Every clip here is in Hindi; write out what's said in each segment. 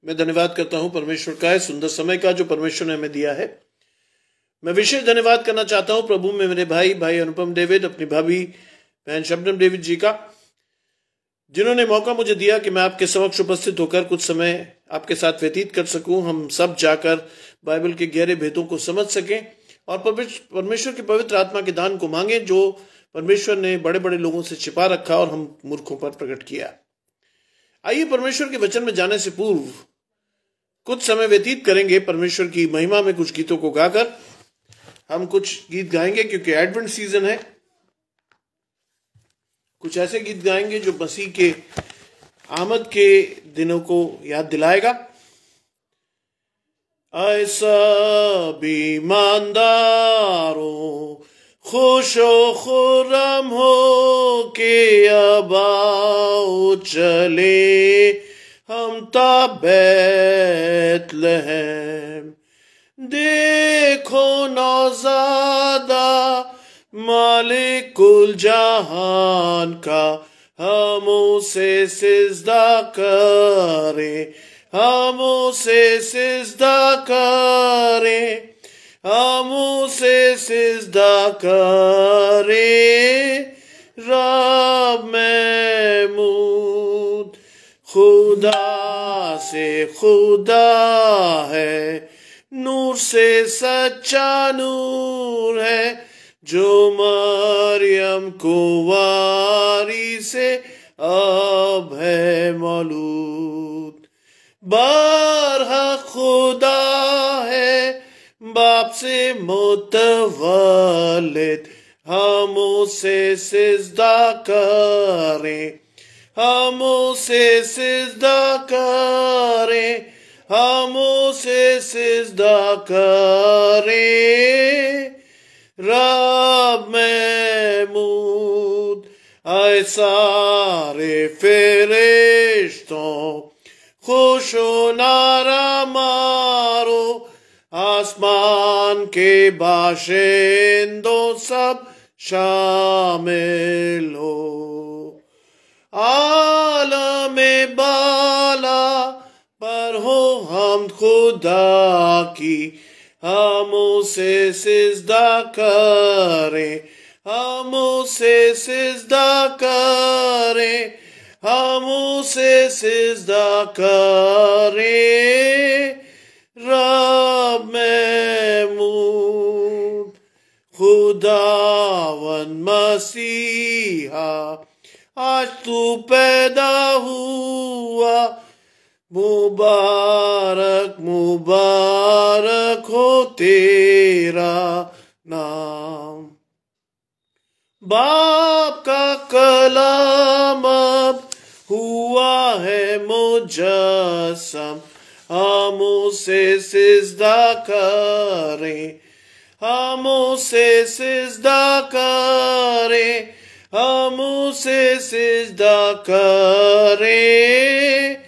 मैं धन्यवाद करता हूं परमेश्वर का इस सुंदर समय का जो परमेश्वर ने हमें दिया है। मैं विशेष धन्यवाद करना चाहता हूं प्रभु में मेरे भाई अनुपम डेविड, अपनी भाभी बहन शबनम डेविड जी का, जिन्होंने मौका मुझे दिया कि मैं आपके समक्ष उपस्थित होकर कुछ समय आपके साथ व्यतीत कर सकूं। हम सब जाकर बाइबल के गहरे भेदों को समझ सकें और परमेश्वर की पवित्र आत्मा के दान को मांगे, जो परमेश्वर ने बड़े बड़े लोगों से छिपा रखा और हम मूर्खों पर प्रकट किया। आइए परमेश्वर के वचन में जाने से पूर्व कुछ समय व्यतीत करेंगे परमेश्वर की महिमा में कुछ गीतों को गाकर। हम कुछ गीत गाएंगे क्योंकि एडवेंट सीजन है। कुछ ऐसे गीत गाएंगे जो मसीह के आमद के दिनों को याद दिलाएगा। ऐसा ईमानदारों खुशो खुर्रम हो के अब आओ चले हम ता बैतलहम। देखो नौज़ादा मालिकुल जहान का, हम उसे सिजदा करें, हम उसे सिजदा करें, हम उसे सिजदा करें। रब महमूद खुदा से खुदा है, नूर से सच्चा नूर है, जो मरियम कुंवारी से अब है मौलूद। बरहक खुदा है बाप से मुतवल्लिद, हम उसे सिजदा करें, हम उसे सिजदा करें, हम उसे सिजदा करें। रब महमूद ऐ सारे फरिश्तों खुशो नारा मारो, आसमान के बाशिंदों सब शामिल हो। आलमे बाला पर हो हम खुदा की, हम उसे सिजदा करें, हम उसे सिजदा करें, हम उसे सिजदा करें। रब महमूद खुदावन मसीहा, आज तू पैदा हुआ, मुबारक मुबारक हो तेरा नाम। बाप का कलाम अब हुआ है मुजस्सम, हम उसे सिजदा करें, हम उसे सिजदा करें, हम उसे सिजदा करें।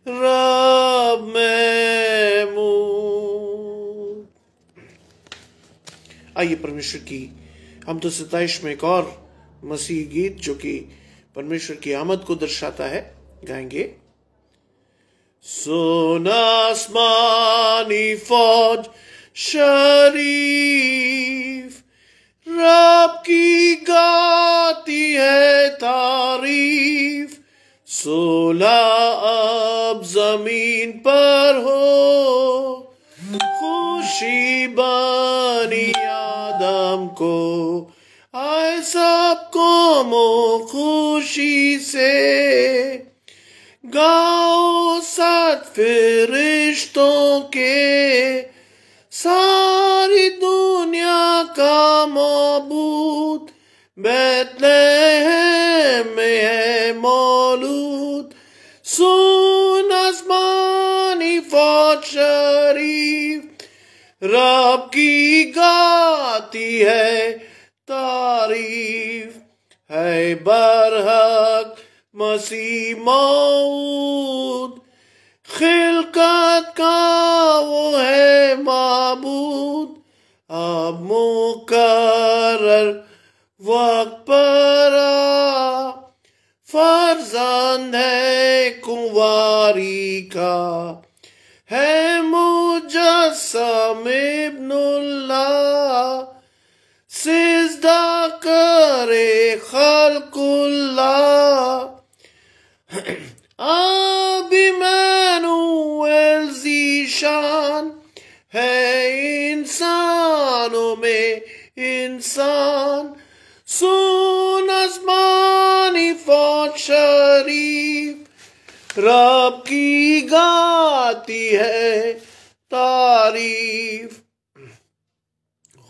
रब महमूद। आइए परमेश्वर की हम तो 27 में एक और मसीह गीत जो कि परमेश्वर की आमद को दर्शाता है गाएंगे। सुन आसमानी फौज शरीफ, रब की गाती है तारीफ। सोला अब जमीन पर हो, खुशी बनी आदम को, आए सब कौमों खुशी से। गाओ सात फरिश्तों के, सारी दुनिया का मबूद बैतलहम में है मौलूद। सुन आसमानी फौज शरीफ, रब की गाती है तारीफ। है बरहक मसीह मौद, खिलकत का वो है माबूद। अब मुकर्रर वक्त पर फर्जंद है कुंवारी का, है मुजस्सम इब्नुल्लाह, सिजदा करे खल्कुल्लाह। अब इमैनुएल ज़ीशान है इंसानों में इंसान, सुन आसमानी फौज शरीफ, रब की गाती है तारीफ।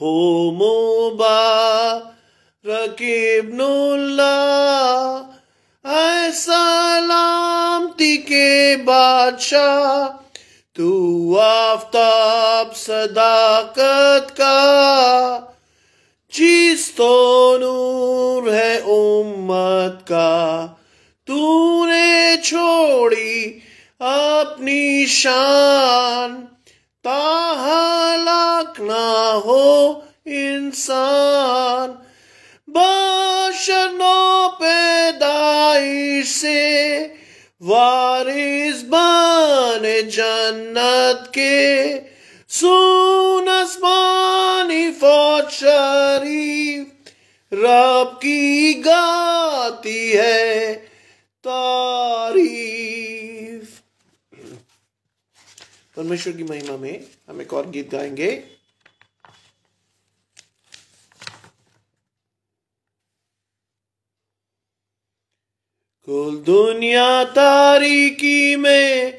हो मुबारक इब्नुल्लाह, ऐ सलामती के बादशाह, तू आफताब सदाकत का, चिस्तो नूर है उम्मत का। तूने छोड़ी अपनी शान, ताहलाक ना हो इंसान। बशर नो पैदाइश से वारिस बने जन्नत के, सुन आसमानी फौज शरीफ, रब की गाती है तारीफ। परमेश्वर की महिमा में हम एक और गीत गाएंगे। कुल दुनिया तारीकी में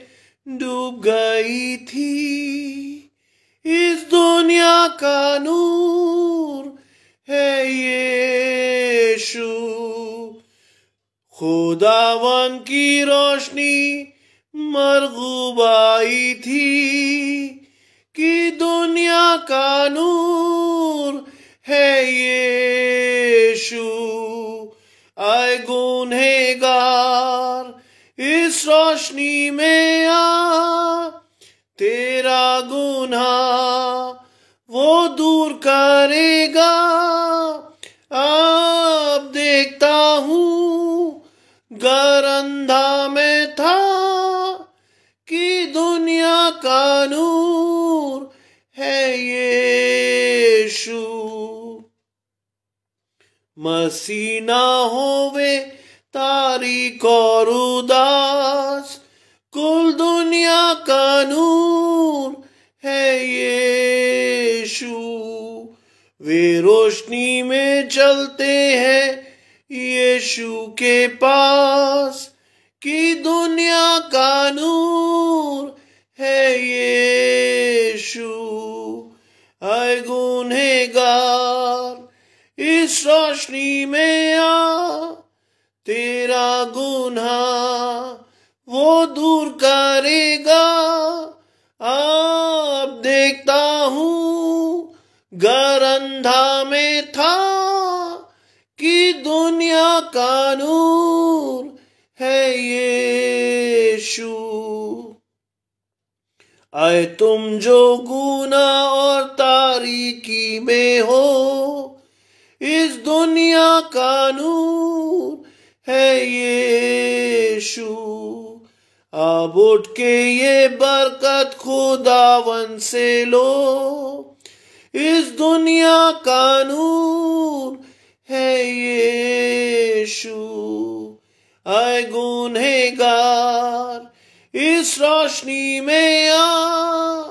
डूब गई थी, इस दुनिया का नूर है यीशु। खुदावन की रोशनी मरगूब आई थी, कि दुनिया का नूर है यीशु। आए गुनहगार इस रोशनी में आ, तेरा गुनाह वो दूर करेगा। अब देखता हूँ गर अंधा में था, कि दुनिया का नूर है यीशु। मसीह ना होवे तारीक और उदास, कुल दुनिया का नूर है यीशु। वे रोशनी में चलते हैं यीशु के पास, कि दुनिया का नूर है यीशु। आए गुनहगार इस रोशनी में आ, तेरा गुनाह वो दूर करेगा। अब देखता हूँ गर अंधा में था, कि दुनिया का नूर है यीशु। आए तुम जो गुनाह और तारीकी में हो, इस दुनिया का नूर है यीशु। अब उठ के ये बरकत खुदावन से लो, इस दुनिया का नूर है यीशु। आए गुनहगार इस रोशनी में आ,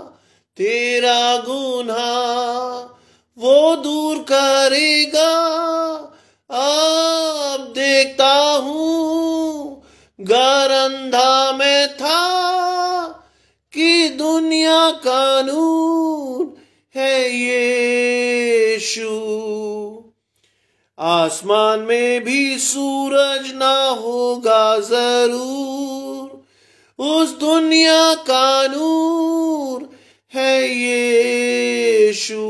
तेरा गुनाह वो दूर करेगा। अब देखता हूँ गर अंधा में था, कि दुनिया का नूर है यीशु। आसमान में भी सूरज ना होगा जरूर, उस दुनिया का नूर है यीशु।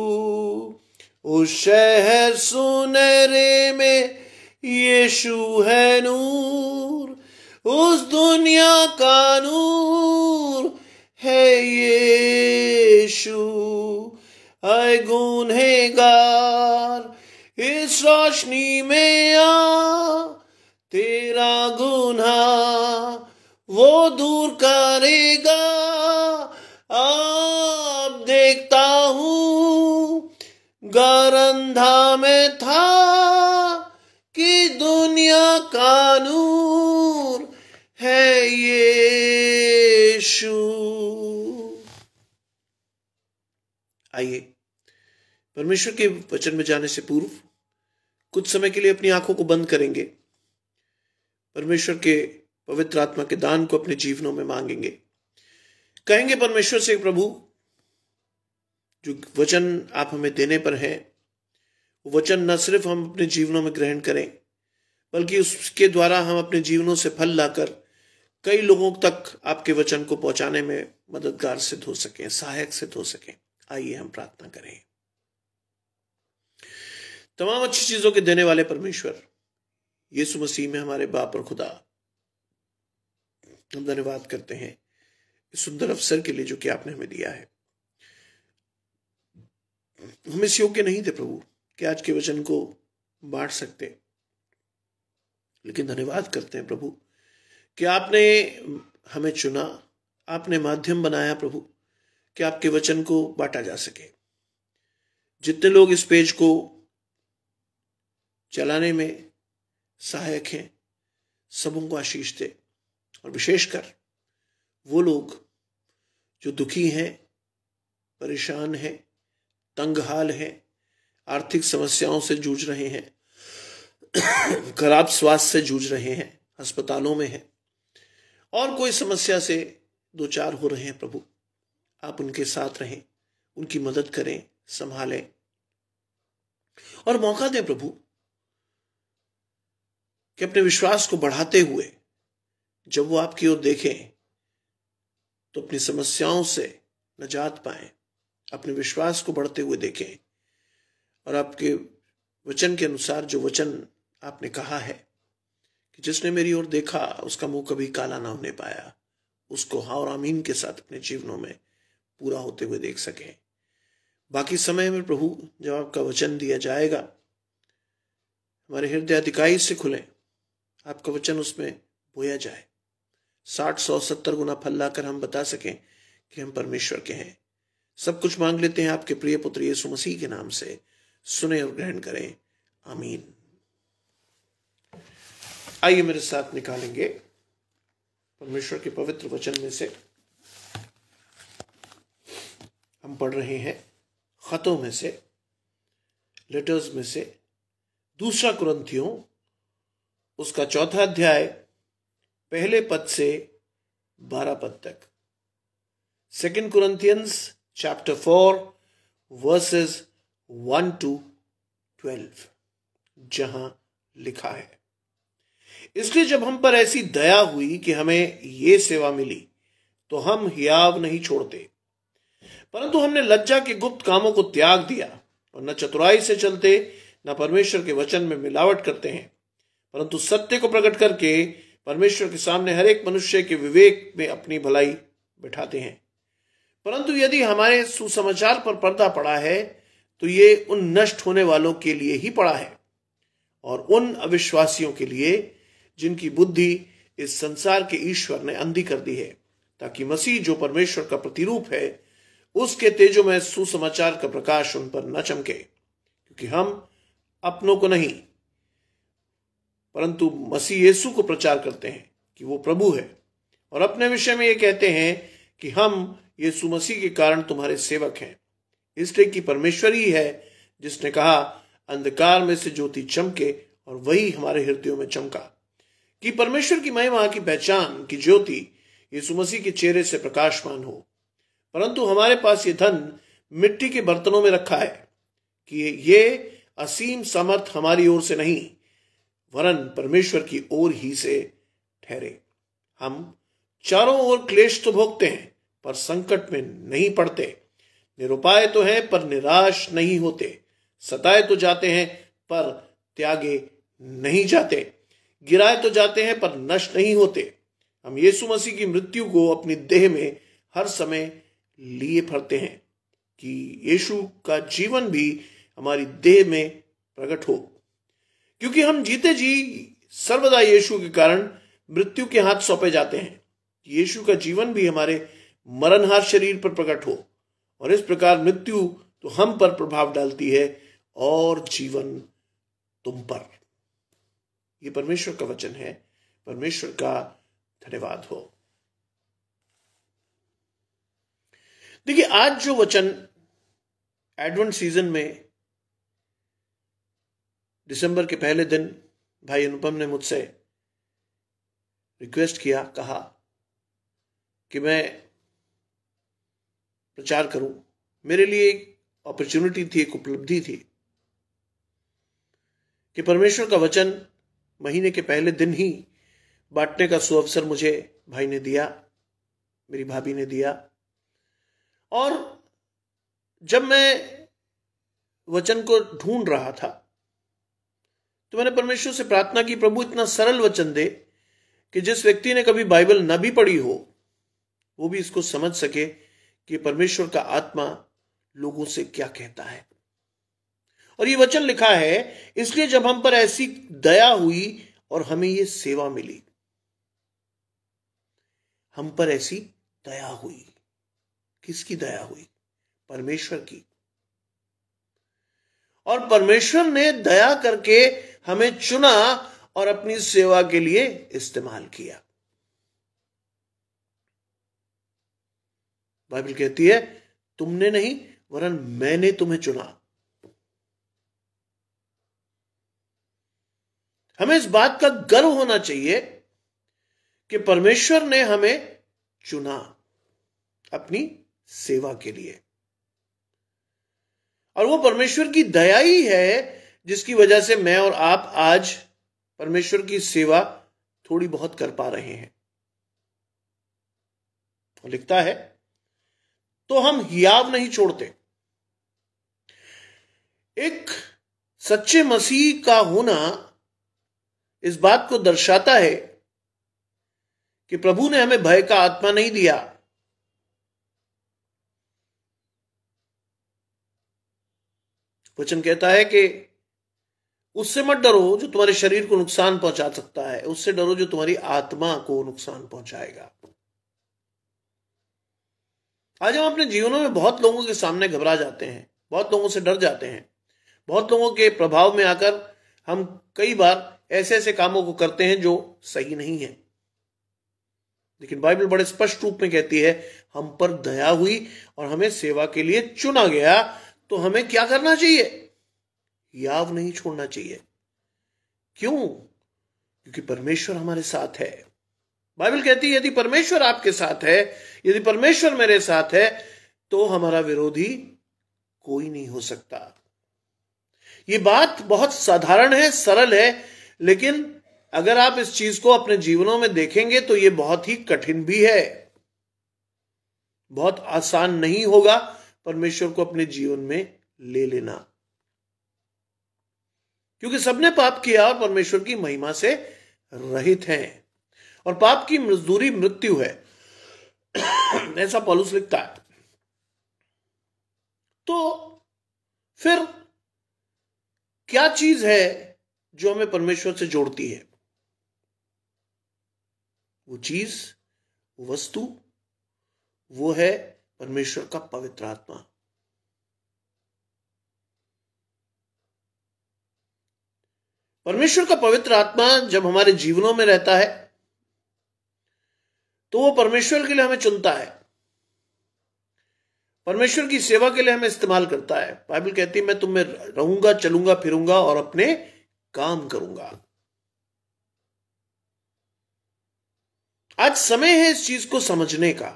उस शहर सुनहरे में यीशु है नूर, उस दुनिया का नूर है यीशु। आए गुनहगार इस रोशनी में आ, तेरा गुनाह वो दूर करेगा। अब देखता हूं गरंधा में था कि दुनिया का नूर है यीशु। आइए परमेश्वर के वचन में जाने से पूर्व कुछ समय के लिए अपनी आंखों को बंद करेंगे, परमेश्वर के पवित्र आत्मा के दान को अपने जीवनों में मांगेंगे। कहेंगे परमेश्वर से, प्रभु जो वचन आप हमें देने पर है, वो वचन न सिर्फ हम अपने जीवनों में ग्रहण करें, बल्कि उसके द्वारा हम अपने जीवनों से फल लाकर कई लोगों तक आपके वचन को पहुंचाने में मददगार सिद्ध हो सकें, सहायक सिद्ध हो सकें। आइए हम प्रार्थना करें। तमाम अच्छी चीजों के देने वाले परमेश्वर यीशु मसीह में हमारे बाप और खुदा, हम धन्यवाद करते हैं इस सुंदर अवसर के लिए जो कि आपने हमें दिया है। हम इस योग्य नहीं थे प्रभु कि आज के वचन को बांट सकते, लेकिन धन्यवाद करते हैं प्रभु कि आपने हमें चुना, आपने माध्यम बनाया प्रभु कि आपके वचन को बांटा जा सके। जितने लोग इस पेज को चलाने में सहायक हैं, सबों को आशीष दे, और विशेषकर वो लोग जो दुखी हैं, परेशान हैं, तंगहाल हैं, आर्थिक समस्याओं से जूझ रहे हैं, खराब स्वास्थ्य से जूझ रहे हैं, अस्पतालों में हैं, और कोई समस्या से दो चार हो रहे हैं प्रभु, आप उनके साथ रहें, उनकी मदद करें, संभालें और मौका दें प्रभु कि अपने विश्वास को बढ़ाते हुए जब वो आपकी ओर देखें तो अपनी समस्याओं से निजात पाएं, अपने विश्वास को बढ़ते हुए देखें और आपके वचन के अनुसार जो वचन आपने कहा है कि जिसने मेरी ओर देखा उसका मुंह कभी काला ना होने पाया, उसको हाँ और आमीन के साथ अपने जीवनों में पूरा होते हुए देख सकें। बाकी समय में प्रभु जब आपका वचन दिया जाएगा, हमारे हृदय अधिकाई से खुलें, आपका वचन उसमें बोया जाए, 60, 100, 70 गुना फल लाकर हम बता सकें कि हम परमेश्वर के हैं। सब कुछ मांग लेते हैं आपके प्रिय पुत्र यीशु मसीह के नाम से, सुने और ग्रहण करें, आमीन। आइए मेरे साथ निकालेंगे परमेश्वर के पवित्र वचन में से, हम पढ़ रहे हैं खतों में से, लेटर्स में से, 2 कुरिन्थियों उसका 4 अध्याय पहले पद से 12 पद तक। 2 Corinthians chapter 4 verses 1 to 12, जहां लिखा है, इसलिए जब हम पर ऐसी दया हुई कि हमें ये सेवा मिली तो हम हियाव नहीं छोड़ते, परंतु हमने लज्जा के गुप्त कामों को त्याग दिया और न चतुराई से चलते न परमेश्वर के वचन में मिलावट करते हैं, परंतु सत्य को प्रकट करके परमेश्वर के सामने हर एक मनुष्य के विवेक में अपनी भलाई बिठाते हैं। परंतु यदि हमारे सुसमाचार पर पर्दा पड़ा है तो ये उन नष्ट होने वालों के लिए ही पड़ा है और उन अविश्वासियों के लिए जिनकी बुद्धि इस संसार के ईश्वर ने अंधी कर दी है, ताकि मसीह जो परमेश्वर का प्रतिरूप है उसके तेजोमय सुसमाचार का प्रकाश उन पर न चमके। क्योंकि हम अपनों को नहीं परंतु मसीह यीशु को प्रचार करते हैं कि वो प्रभु है, और अपने विषय में ये कहते हैं कि हम यीशु मसीह के कारण तुम्हारे सेवक हैं, इसलिए कि परमेश्वर ही है जिसने कहा अंधकार में से ज्योति चमके, और वही हमारे हृदयों में चमका, कि परमेश्वर की महिमा की पहचान की ज्योति यीशु मसीह के चेहरे से प्रकाशमान हो। परंतु हमारे पास ये धन मिट्टी के बर्तनों में रखा है कि ये असीम समर्थ हमारी ओर से नहीं वरन परमेश्वर की ओर ही से ठहरे। हम चारों ओर क्लेश तो भोगते हैं पर संकट में नहीं पड़ते, निरुपाय तो हैं पर निराश नहीं होते, सताए तो जाते हैं पर त्यागे नहीं जाते, गिराए तो जाते हैं पर नष्ट नहीं होते। हम यीशु मसीह की मृत्यु को अपनी देह में हर समय लिए फिरते हैं कि यीशु का जीवन भी हमारी देह में प्रकट हो, क्योंकि हम जीते जी सर्वदा यीशु के कारण मृत्यु के हाथ सौंपे जाते हैं। यीशु का जीवन भी हमारे मरणहार शरीर पर प्रकट हो, और इस प्रकार मृत्यु तो हम पर प्रभाव डालती है और जीवन तुम पर। यह परमेश्वर का वचन है। परमेश्वर का धन्यवाद हो। देखिए, आज जो वचन एडवेंट सीजन में दिसंबर के पहले दिन भाई अनुपम ने मुझसे रिक्वेस्ट किया, कहा कि मैं प्रचार करूं, मेरे लिए एक अपॉर्चुनिटी थी, एक उपलब्धि थी कि परमेश्वर का वचन महीने के पहले दिन ही बांटने का सुअवसर मुझे भाई ने दिया, मेरी भाभी ने दिया। और जब मैं वचन को ढूंढ रहा था तो मैंने परमेश्वर से प्रार्थना की, प्रभु इतना सरल वचन दे कि जिस व्यक्ति ने कभी बाइबल न भी पढ़ी हो वो भी इसको समझ सके कि परमेश्वर का आत्मा लोगों से क्या कहता है। और ये वचन लिखा है, इसलिए जब हम पर ऐसी दया हुई और हमें ये सेवा मिली। हम पर ऐसी दया हुई। किसकी दया हुई? परमेश्वर की। और परमेश्वर ने दया करके हमें चुना और अपनी सेवा के लिए इस्तेमाल किया। बाइबल कहती है, तुमने नहीं वरन मैंने तुम्हें चुना। हमें इस बात का गर्व होना चाहिए कि परमेश्वर ने हमें चुना अपनी सेवा के लिए। और वो परमेश्वर की दया ही है जिसकी वजह से मैं और आप आज परमेश्वर की सेवा थोड़ी बहुत कर पा रहे हैं। और लिखता है, तो हम हियाव नहीं छोड़ते। एक सच्चे मसीह का होना इस बात को दर्शाता है कि प्रभु ने हमें भय का आत्मा नहीं दिया। वचन कहता है कि उससे मत डरो जो तुम्हारे शरीर को नुकसान पहुंचा सकता है, उससे डरो जो तुम्हारी आत्मा को नुकसान पहुंचाएगा। आज हम अपने जीवनों में बहुत लोगों के सामने घबरा जाते हैं, बहुत लोगों से डर जाते हैं, बहुत लोगों के प्रभाव में आकर हम कई बार ऐसे ऐसे कामों को करते हैं जो सही नहीं है। लेकिन बाइबल बड़े स्पष्ट रूप में कहती है, हम पर दया हुई और हमें सेवा के लिए चुना गया। तो हमें क्या करना चाहिए? याव नहीं छोड़ना चाहिए। क्यों? क्योंकि परमेश्वर हमारे साथ है। बाइबल कहती है, यदि परमेश्वर आपके साथ है, यदि परमेश्वर मेरे साथ है, तो हमारा विरोधी कोई नहीं हो सकता। ये बात बहुत साधारण है, सरल है, लेकिन अगर आप इस चीज को अपने जीवनों में देखेंगे तो ये बहुत ही कठिन भी है। बहुत आसान नहीं होगा परमेश्वर को अपने जीवन में ले लेना, क्योंकि सबने पाप किया और परमेश्वर की महिमा से रहित हैं, और पाप की मजदूरी मृत्यु है, ऐसा पौलुस लिखता है। तो फिर क्या चीज है जो हमें परमेश्वर से जोड़ती है? वो चीज, वो वस्तु, वो है परमेश्वर का पवित्र आत्मा। परमेश्वर का पवित्र आत्मा जब हमारे जीवनों में रहता है तो वो परमेश्वर के लिए हमें चुनता है, परमेश्वर की सेवा के लिए हमें इस्तेमाल करता है। बाइबल कहती है, मैं तुम में रहूंगा, चलूंगा, फिरूंगा और अपने काम करूंगा। आज समय है इस चीज को समझने का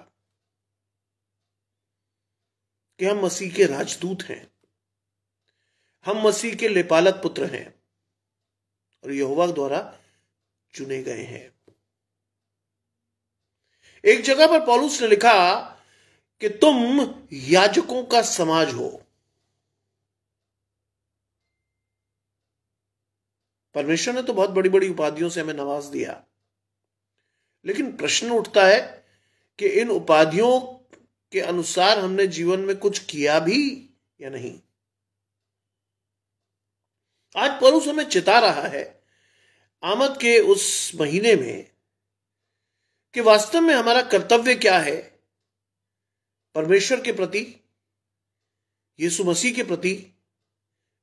कि हम मसीह के राजदूत हैं, हम मसीह के लेपालक पुत्र हैं और यहोवा द्वारा चुने गए हैं। एक जगह पर पौलुस ने लिखा कि तुम याजकों का समाज हो। परमेश्वर ने तो बहुत बड़ी बड़ी उपाधियों से हमें नवाज दिया, लेकिन प्रश्न उठता है कि इन उपाधियों के अनुसार हमने जीवन में कुछ किया भी या नहीं। आज पौलुस हमें चिता रहा है आमद के उस महीने में कि वास्तव में हमारा कर्तव्य क्या है परमेश्वर के प्रति, यीशु मसीह के प्रति,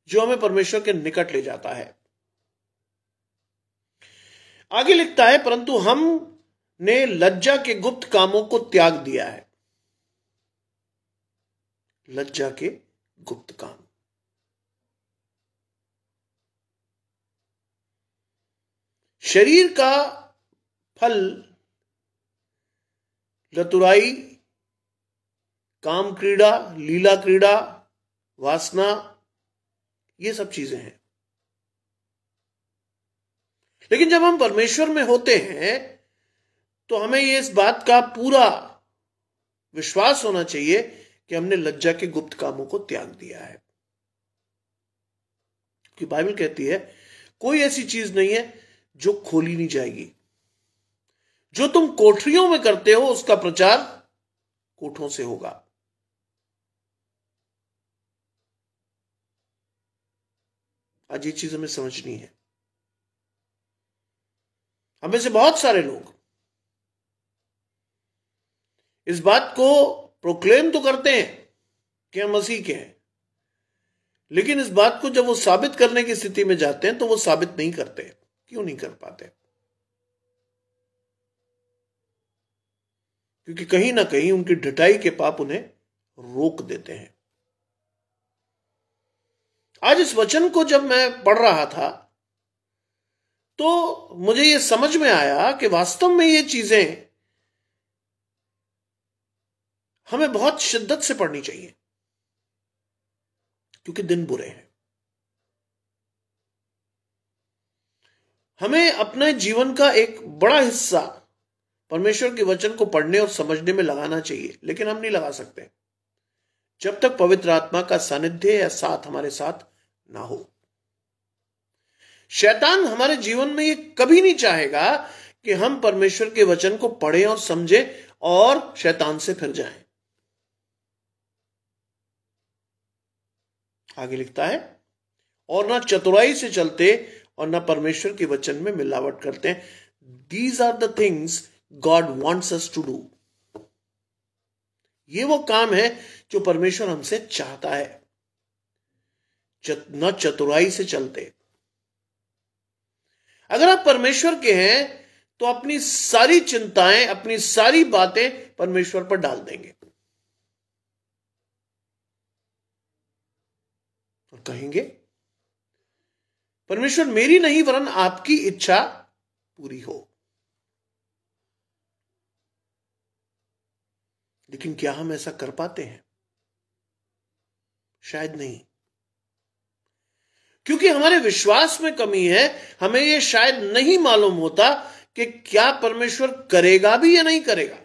जो हमें परमेश्वर के निकट ले जाता है। आगे लिखता है, परंतु हमने लज्जा के गुप्त कामों को त्याग दिया है। लज्जा के गुप्त काम। शरीर का फल लतुराई, काम क्रीड़ा, लीला क्रीड़ा, वासना, ये सब चीजें हैं। लेकिन जब हम परमेश्वर में होते हैं तो हमें ये इस बात का पूरा विश्वास होना चाहिए कि हमने लज्जा के गुप्त कामों को त्याग दिया है। कि बाइबल कहती है कोई ऐसी चीज नहीं है जो खोली नहीं जाएगी। जो तुम कोठरियों में करते हो उसका प्रचार कोठों से होगा। आज ये चीज हमें समझनी है। हमें से बहुत सारे लोग इस बात को प्रोक्लेम तो करते हैं कि हम मसीह के हैं, लेकिन इस बात को जब वो साबित करने की स्थिति में जाते हैं तो वो साबित नहीं करते। क्यों नहीं कर पाते? क्योंकि कहीं ना कहीं उनकी ढटाई के पाप उन्हें रोक देते हैं। आज इस वचन को जब मैं पढ़ रहा था तो मुझे यह समझ में आया कि वास्तव में ये चीजें हमें बहुत शिद्दत से पढ़नी चाहिए, क्योंकि दिन बुरे हैं। हमें अपने जीवन का एक बड़ा हिस्सा परमेश्वर के वचन को पढ़ने और समझने में लगाना चाहिए, लेकिन हम नहीं लगा सकते जब तक पवित्र आत्मा का सानिध्य या साथ हमारे साथ ना हो। शैतान हमारे जीवन में ये कभी नहीं चाहेगा कि हम परमेश्वर के वचन को पढ़ें और समझें और शैतान से फिर जाएं। आगे लिखता है, और ना चतुराई से चलते और ना परमेश्वर के वचन में मिलावट करते हैं। These are the things God wants us to do. ये वो काम है जो परमेश्वर हमसे चाहता है। न चतुराई से चलते। अगर आप परमेश्वर के हैं तो अपनी सारी चिंताएं, अपनी सारी बातें परमेश्वर पर डाल देंगे और कहेंगे, परमेश्वर मेरी नहीं वरन आपकी इच्छा पूरी हो। लेकिन क्या हम ऐसा कर पाते हैं? शायद नहीं, क्योंकि हमारे विश्वास में कमी है। हमें यह शायद नहीं मालूम होता कि क्या परमेश्वर करेगा भी या नहीं करेगा।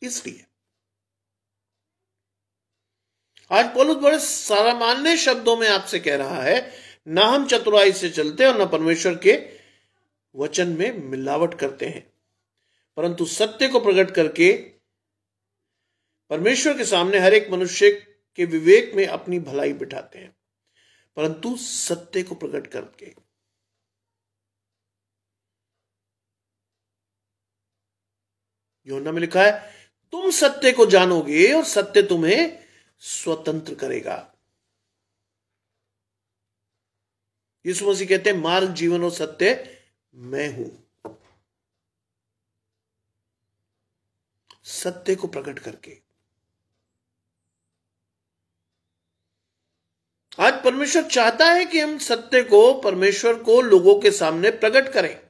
इसलिए आज पौलुस बड़े सामान्य शब्दों में आपसे कह रहा है, ना हम चतुराई से चलते और ना परमेश्वर के वचन में मिलावट करते हैं, परंतु सत्य को प्रकट करके परमेश्वर के सामने हर एक मनुष्य के विवेक में अपनी भलाई बिठाते हैं, परंतु सत्य को प्रकट करके। यूहन्ना में लिखा है, तुम सत्य को जानोगे और सत्य तुम्हें स्वतंत्र करेगा। यीशु मसीह कहते हैं, मार्ग, जीवन और सत्य मैं हूं। सत्य को प्रकट करके। आज परमेश्वर चाहता है कि हम सत्य को, परमेश्वर को लोगों के सामने प्रकट करें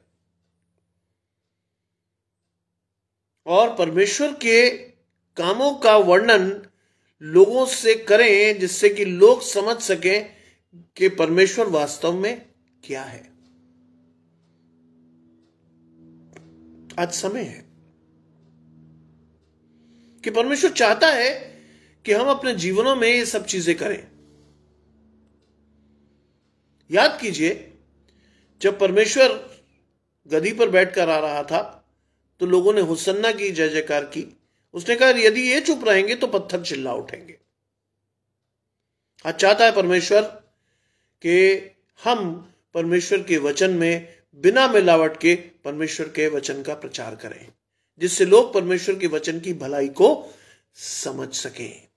और परमेश्वर के कामों का वर्णन लोगों से करें, जिससे कि लोग समझ सकें कि परमेश्वर वास्तव में क्या है। आज समय है कि परमेश्वर चाहता है कि हम अपने जीवनों में ये सब चीजें करें। याद कीजिए, जब परमेश्वर गद्दी पर बैठकर आ रहा था तो लोगों ने हुसन्ना की जय जयकार की। उसने कहा, यदि ये चुप रहेंगे तो पत्थर चिल्ला उठेंगे। आज चाहता है परमेश्वर कि हम परमेश्वर के वचन में बिना मिलावट के परमेश्वर के वचन का प्रचार करें, जिससे लोग परमेश्वर के वचन की भलाई को समझ सकें।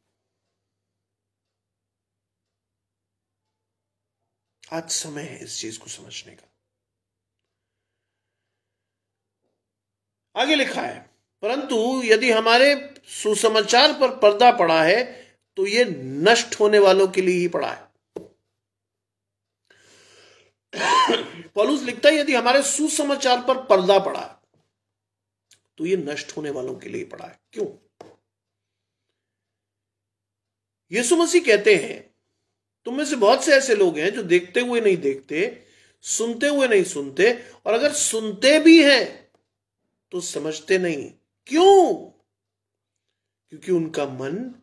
आज समय है इस चीज को समझने का। आगे लिखा है, परंतु यदि हमारे सुसमाचार पर पर्दा पड़ा है तो ये नष्ट होने वालों के लिए ही पड़ा है। पौलुस लिखता है, यदि हमारे सुसमाचार पर पर्दा पड़ा तो ये नष्ट होने वालों के लिए पड़ा है। क्यों? यीशु मसीह कहते हैं, तुम में से बहुत से ऐसे लोग हैं जो देखते हुए नहीं देखते, सुनते हुए नहीं सुनते, और अगर सुनते भी हैं तो समझते नहीं। क्यों? क्योंकि उनका मन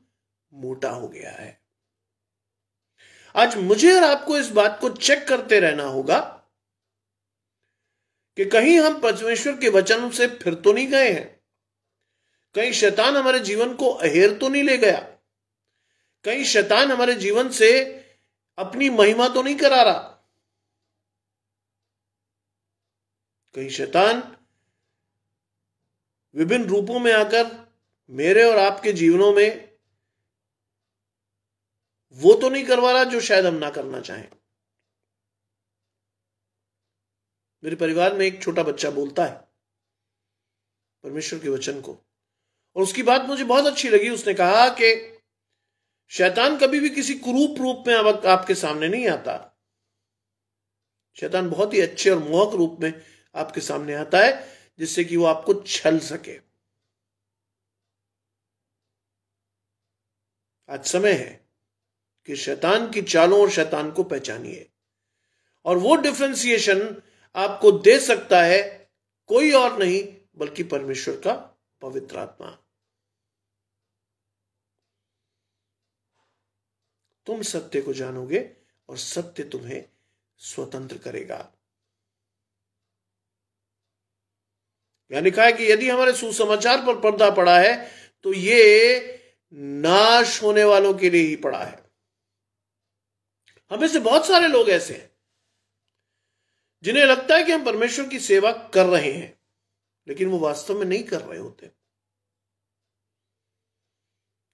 मोटा हो गया है। आज मुझे और आपको इस बात को चेक करते रहना होगा कि कहीं हम परमेश्वर के वचन से फिर तो नहीं गए हैं, कहीं शैतान हमारे जीवन को अहेर तो नहीं ले गया, कहीं शैतान हमारे जीवन से अपनी महिमा तो नहीं करा रहा, कहीं शैतान विभिन्न रूपों में आकर मेरे और आपके जीवनों में वो तो नहीं करवा रहा जो शायद हम ना करना चाहें। मेरे परिवार में एक छोटा बच्चा बोलता है परमेश्वर के वचन को, और उसकी बात मुझे बहुत अच्छी लगी। उसने कहा कि शैतान कभी भी किसी कुरूप रूप में आपके सामने नहीं आता, शैतान बहुत ही अच्छे और मोहक रूप में आपके सामने आता है, जिससे कि वो आपको छल सके। आज समय है कि शैतान की चालों और शैतान को पहचानिए, और वो डिफरेंशिएशन आपको दे सकता है कोई और नहीं बल्कि परमेश्वर का पवित्र आत्मा। तुम सत्य को जानोगे और सत्य तुम्हें स्वतंत्र करेगा। यहां लिखा है कि यदि हमारे सुसमाचार पर पर्दा पड़ा है तो ये नाश होने वालों के लिए ही पड़ा है। हमें से बहुत सारे लोग ऐसे हैं जिन्हें लगता है कि हम परमेश्वर की सेवा कर रहे हैं, लेकिन वो वास्तव में नहीं कर रहे होते,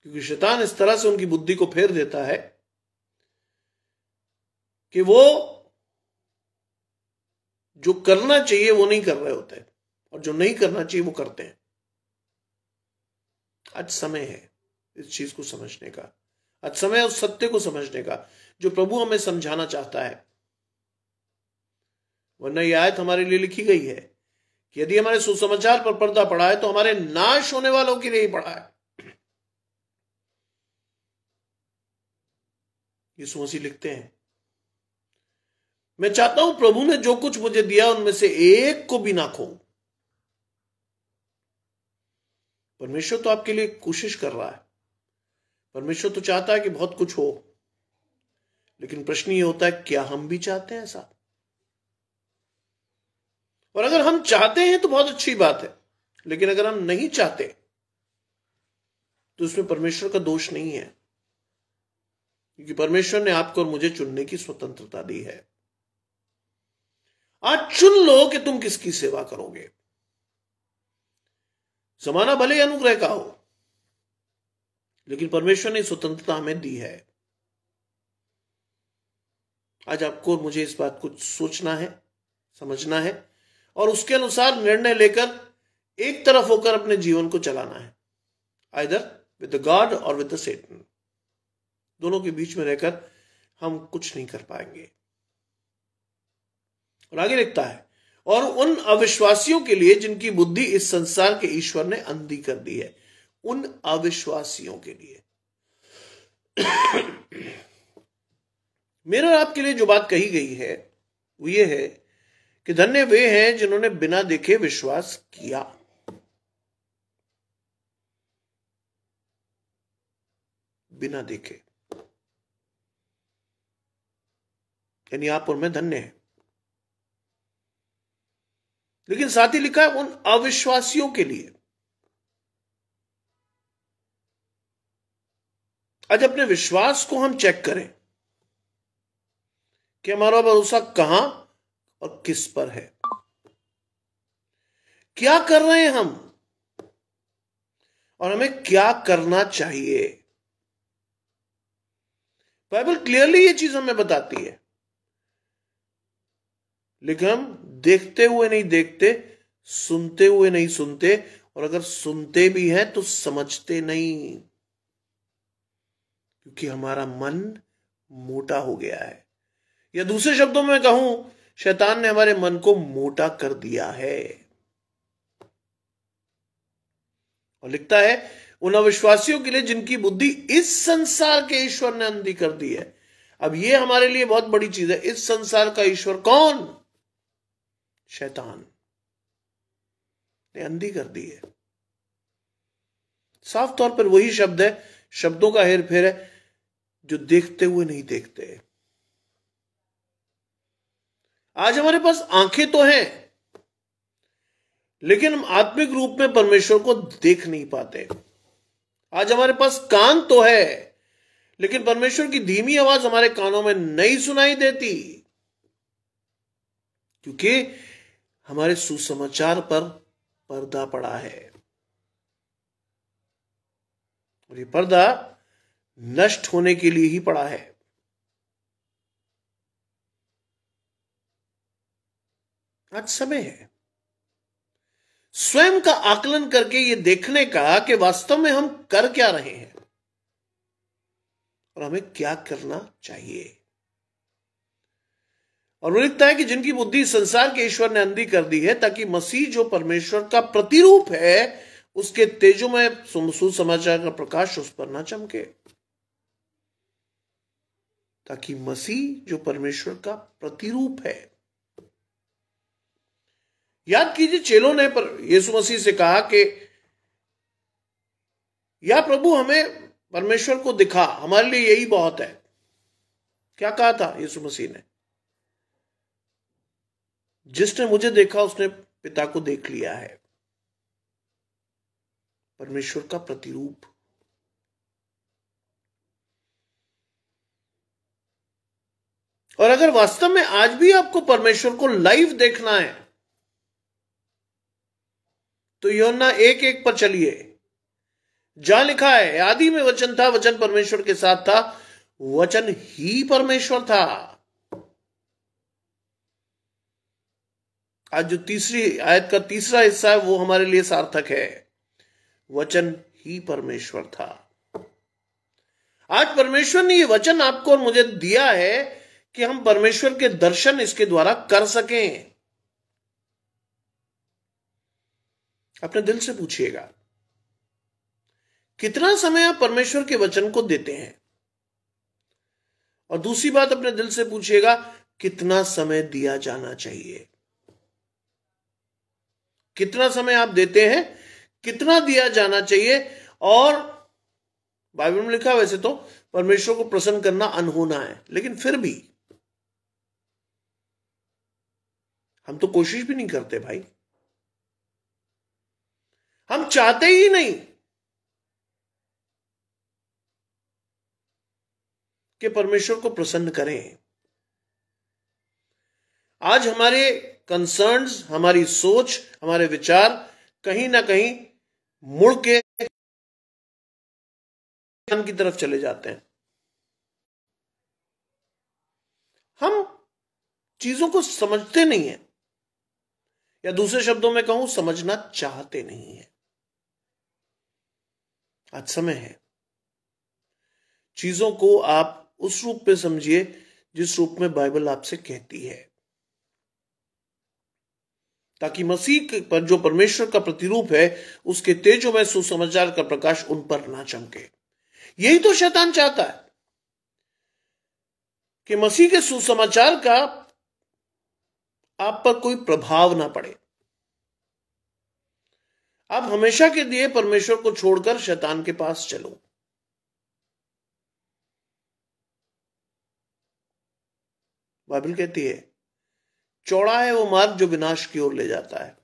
क्योंकि शैतान इस तरह से उनकी बुद्धि को फेर देता है कि वो जो करना चाहिए वो नहीं कर रहे होते, और जो नहीं करना चाहिए वो करते हैं। आज समय है इस चीज को समझने का, आज समय है उस सत्य को समझने का जो प्रभु हमें समझाना चाहता है। वरना यह आयत हमारे लिए लिखी गई है कि यदि हमारे सुसमाचार पर पर्दा पड़ा है तो हमारे नाश होने वालों के लिए ही पड़ा है। यीशु मसीह लिखते हैं, मैं चाहता हूं प्रभु ने जो कुछ मुझे दिया उनमें से एक को भी ना खो। परमेश्वर तो आपके लिए कोशिश कर रहा है, परमेश्वर तो चाहता है कि बहुत कुछ हो, लेकिन प्रश्न ये होता है क्या हम भी चाहते हैं ऐसा? और अगर हम चाहते हैं तो बहुत अच्छी बात है, लेकिन अगर हम नहीं चाहते तो उसमें परमेश्वर का दोष नहीं है, क्योंकि परमेश्वर ने आपको और मुझे चुनने की स्वतंत्रता दी है। आज चुन लो कि तुम किसकी सेवा करोगे। जमाना भले अनुग्रह का हो, लेकिन परमेश्वर ने स्वतंत्रता हमें दी है। आज आपको और मुझे इस बात को सोचना है, समझना है, और उसके अनुसार निर्णय लेकर एक तरफ होकर अपने जीवन को चलाना है, आइदर विद द गॉड और विद द सैटन। दोनों के बीच में रहकर हम कुछ नहीं कर पाएंगे। और आगे लिखता है, और उन अविश्वासियों के लिए जिनकी बुद्धि इस संसार के ईश्वर ने अंधी कर दी है। उन अविश्वासियों के लिए मेरे और आपके लिए जो बात कही गई है वो ये है कि धन्य वे हैं जिन्होंने बिना देखे विश्वास किया। बिना देखे, यानी आप और मैं धन्य हैं। लेकिन साथ ही लिखा है उन अविश्वासियों के लिए। आज अपने विश्वास को हम चेक करें कि हमारा भरोसा कहां और किस पर है। क्या कर रहे हैं हम, और हमें क्या करना चाहिए। बाइबल क्लियरली ये चीज हमें बताती है, लेकिन हम देखते हुए नहीं देखते, सुनते हुए नहीं सुनते, और अगर सुनते भी हैं तो समझते नहीं, क्योंकि हमारा मन मोटा हो गया है। या दूसरे शब्दों में कहूं, शैतान ने हमारे मन को मोटा कर दिया है। और लिखता है उन अविश्वासियों के लिए जिनकी बुद्धि इस संसार के ईश्वर ने अंधी कर दी है। अब ये हमारे लिए बहुत बड़ी चीज है। इस संसार का ईश्वर कौन? शैतान ने अंधी कर दी है। साफ तौर पर वही शब्द है, शब्दों का हेरफेर है, जो देखते हुए नहीं देखते। आज हमारे पास आंखें तो हैं, लेकिन हम आत्मिक रूप में परमेश्वर को देख नहीं पाते। आज हमारे पास कान तो है, लेकिन परमेश्वर की धीमी आवाज हमारे कानों में नहीं सुनाई देती, क्योंकि हमारे सुसमाचार पर पर्दा पड़ा है। और ये पर्दा नष्ट होने के लिए ही पड़ा है। आज समय है स्वयं का आकलन करके ये देखने का कि वास्तव में हम कर क्या रहे हैं और हमें क्या करना चाहिए। और वो लिखता है कि जिनकी बुद्धि संसार के ईश्वर ने अंधी कर दी है, ताकि मसीह जो परमेश्वर का प्रतिरूप है उसके तेजोमय सुसमाचार का प्रकाश उस पर ना चमके। ताकि मसीह जो परमेश्वर का प्रतिरूप है। याद कीजिए, चेलों ने यीशु मसीह से कहा कि या प्रभु हमें परमेश्वर को दिखा, हमारे लिए यही बहुत है। क्या कहा था यीशु मसीह ने? जिसने मुझे देखा उसने पिता को देख लिया है। परमेश्वर का प्रतिरूप। और अगर वास्तव में आज भी आपको परमेश्वर को लाइव देखना है तो यूहन्ना 1:1 पर चलिए, जहां लिखा है आदि में वचन था, वचन परमेश्वर के साथ था, वचन ही परमेश्वर था। आज जो तीसरी आयत का तीसरा हिस्सा है वो हमारे लिए सार्थक है। वचन ही परमेश्वर था। आज परमेश्वर ने ये वचन आपको और मुझे दिया है कि हम परमेश्वर के दर्शन इसके द्वारा कर सकें। अपने दिल से पूछिएगा, कितना समय आप परमेश्वर के वचन को देते हैं? और दूसरी बात, अपने दिल से पूछिएगा, कितना समय दिया जाना चाहिए? कितना समय आप देते हैं, कितना दिया जाना चाहिए? और बाइबल में लिखा वैसे तो परमेश्वर को प्रसन्न करना अनहोना है, लेकिन फिर भी हम तो कोशिश भी नहीं करते भाई। हम चाहते ही नहीं कि परमेश्वर को प्रसन्न करें। आज हमारे कंसर्न्स, हमारी सोच, हमारे विचार कहीं ना कहीं मुड़ के की तरफ चले जाते हैं। हम चीजों को समझते नहीं हैं, या दूसरे शब्दों में कहूं, समझना चाहते नहीं है। आज समय है चीजों को आप उस रूप में समझिए जिस रूप में बाइबल आपसे कहती है, ताकि मसीह पर जो परमेश्वर का प्रतिरूप है उसके तेजों में सुसमाचार का प्रकाश उन पर ना चमके। यही तो शैतान चाहता है कि मसीह के सुसमाचार का आप पर कोई प्रभाव ना पड़े। आप हमेशा के लिए परमेश्वर को छोड़कर शैतान के पास चलो। बाइबल कहती है, चौड़ा है वो मार्ग जो विनाश की ओर ले जाता है,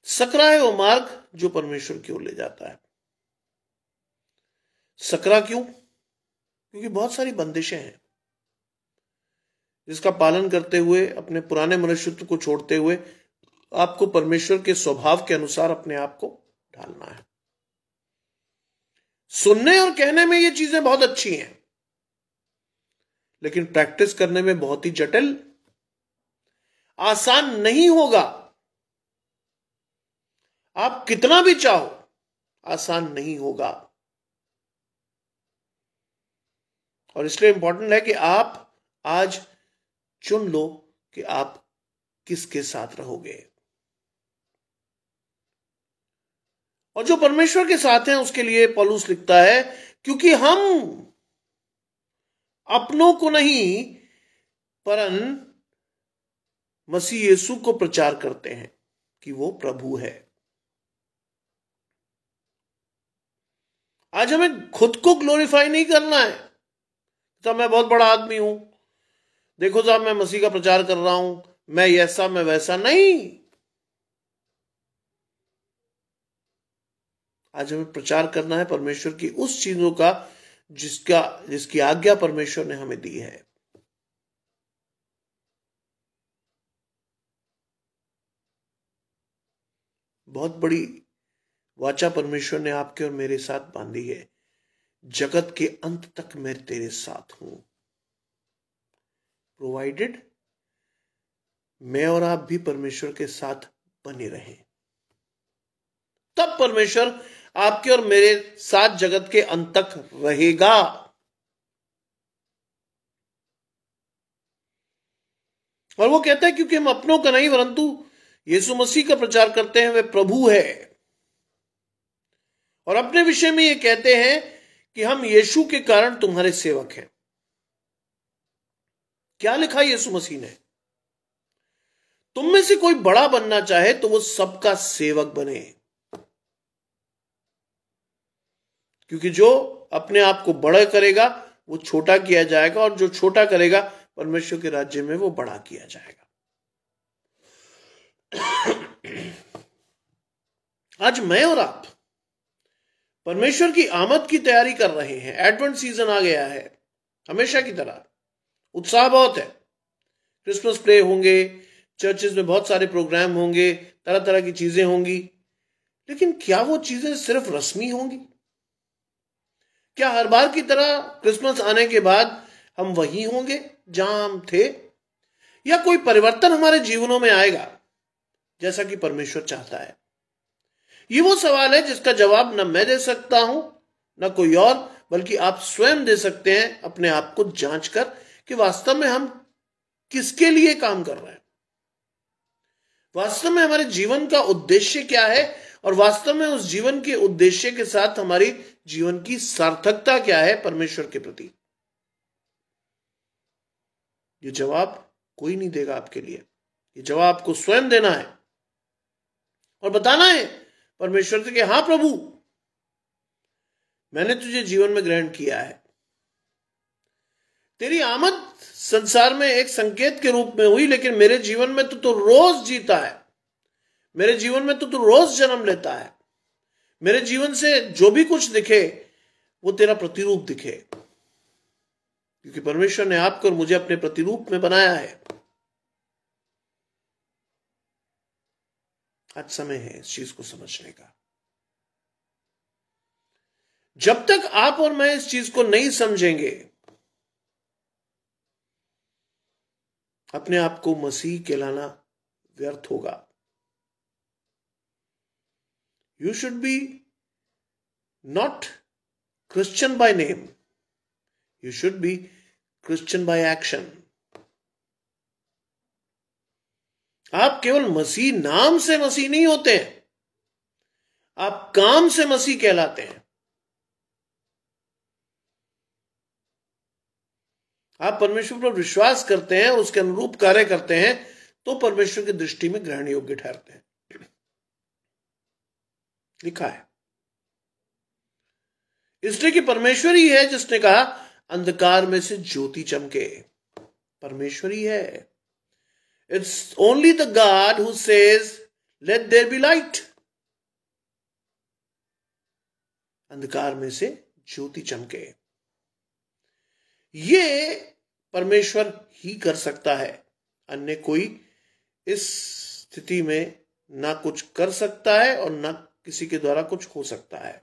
सकरा है वो मार्ग जो परमेश्वर की ओर ले जाता है। सकरा क्यों? क्योंकि बहुत सारी बंदिशें हैं जिसका पालन करते हुए, अपने पुराने मनुष्यत्व को छोड़ते हुए आपको परमेश्वर के स्वभाव के अनुसार अपने आप को ढालना है। सुनने और कहने में ये चीजें बहुत अच्छी हैं, लेकिन प्रैक्टिस करने में बहुत ही जटिल, आसान नहीं होगा। आप कितना भी चाहो, आसान नहीं होगा। और इसलिए इंपॉर्टेंट है कि आप आज चुन लो कि आप किसके साथ रहोगे। और जो परमेश्वर के साथ हैं उसके लिए पौलुस लिखता है, क्योंकि हम अपनों को नहीं परन मसीह यीशु को प्रचार करते हैं कि वो प्रभु है। आज हमें खुद को ग्लोरीफाई नहीं करना है। साहब मैं बहुत बड़ा आदमी हूं, देखो साहब मैं मसीह का प्रचार कर रहा हूं, मैं ऐसा मैं वैसा नहीं। आज हमें प्रचार करना है परमेश्वर की उस चीजों का जिसकी आज्ञा परमेश्वर ने हमें दी है। बहुत बड़ी वाचा परमेश्वर ने आपके और मेरे साथ बांधी है, जगत के अंत तक मैं तेरे साथ हूं, प्रोवाइडेड मैं और आप भी परमेश्वर के साथ बने रहें। तब परमेश्वर आपके और मेरे साथ जगत के अंत तक रहेगा। और वो कहता है क्योंकि हम अपनों का नहीं परंतु यीशु मसीह का प्रचार करते हैं, वे प्रभु है। और अपने विषय में ये कहते हैं कि हम यीशु के कारण तुम्हारे सेवक हैं। क्या लिखा यीशु मसीह ने? तुम में से कोई बड़ा बनना चाहे तो वो सबका सेवक बने, क्योंकि जो अपने आप को बड़ा करेगा वो छोटा किया जाएगा, और जो छोटा करेगा परमेश्वर के राज्य में वो बड़ा किया जाएगा। आज मैं और आप परमेश्वर की आमद की तैयारी कर रहे हैं। एडवेंट सीजन आ गया है, हमेशा की तरह उत्साह बहुत है। क्रिसमस प्ले होंगे, चर्चेज में बहुत सारे प्रोग्राम होंगे, तरह तरह की चीजें होंगी, लेकिन क्या वो चीजें सिर्फ रस्मी होंगी? क्या हर बार की तरह क्रिसमस आने के बाद हम वही होंगे जहां हम थे, या कोई परिवर्तन हमारे जीवनों में आएगा जैसा कि परमेश्वर चाहता है? ये वो सवाल है जिसका जवाब न मैं दे सकता हूं न कोई और, बल्कि आप स्वयं दे सकते हैं, अपने आप को जांच कर कि वास्तव में हम किसके लिए काम कर रहे हैं, वास्तव में हमारे जीवन का उद्देश्य क्या है, और वास्तव में उस जीवन के उद्देश्य के साथ हमारी जीवन की सार्थकता क्या है परमेश्वर के प्रति। ये जवाब कोई नहीं देगा आपके लिए, ये जवाब आपको स्वयं देना है और बताना है परमेश्वर से कि हाँ प्रभु, मैंने तुझे जीवन में ग्रहण किया है। तेरी आमद संसार में एक संकेत के रूप में हुई, लेकिन मेरे जीवन में तो रोज जीता है, मेरे जीवन में तो रोज जन्म लेता है। मेरे जीवन से जो भी कुछ दिखे वो तेरा प्रतिरूप दिखे, क्योंकि परमेश्वर ने आपको और मुझे अपने प्रतिरूप में बनाया है। आज समय है इस चीज को समझने का। जब तक आप और मैं इस चीज को नहीं समझेंगे, अपने आप को मसीह कहलाना व्यर्थ होगा। You should be not Christian by name, you should be Christian by action. आप केवल मसीह नाम से मसीह नहीं होते हैं, आप काम से मसीह कहलाते हैं। आप परमेश्वर पर विश्वास करते हैं और उसके अनुरूप कार्य करते हैं तो परमेश्वर की दृष्टि में ग्रहण योग्य ठहरते हैं। लिखा है, इसलिए कि परमेश्वर ही है जिसने कहा अंधकार में से ज्योति चमके। परमेश्वर ही है। It's only the God who says, let there be light. अंधकार में से ज्योति चमके, ये परमेश्वर ही कर सकता है। अन्य कोई इस स्थिति में ना कुछ कर सकता है और ना किसी के द्वारा कुछ हो सकता है।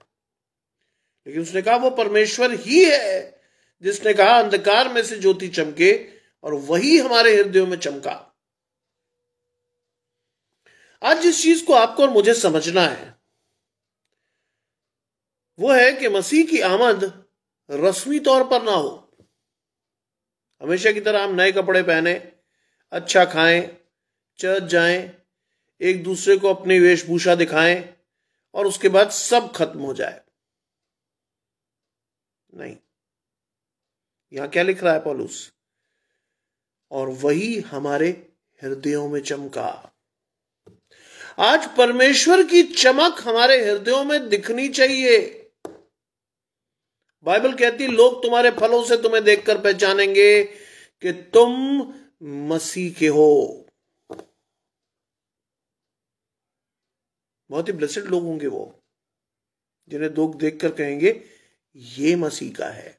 लेकिन उसने कहा वो परमेश्वर ही है जिसने कहा अंधकार में से ज्योति चमके, और वही हमारे हृदयों में चमका। आज जिस चीज को आपको और मुझे समझना है वो है कि मसीह की आमद रस्मी तौर पर ना हो। हमेशा की तरह हम नए कपड़े पहने, अच्छा खाएं, चर्च जाएं, एक दूसरे को अपनी वेशभूषा दिखाएं और उसके बाद सब खत्म हो जाए। नहीं, यहां क्या लिख रहा है पौलुस? और वही हमारे हृदयों में चमका। आज परमेश्वर की चमक हमारे हृदयों में दिखनी चाहिए। बाइबल कहती लोग तुम्हारे फलों से तुम्हें देखकर पहचानेंगे कि तुम मसीह के हो। बहुत ही ब्लेसेड लोग होंगे वो जिन्हें लोग देखकर कहेंगे ये मसीह का है।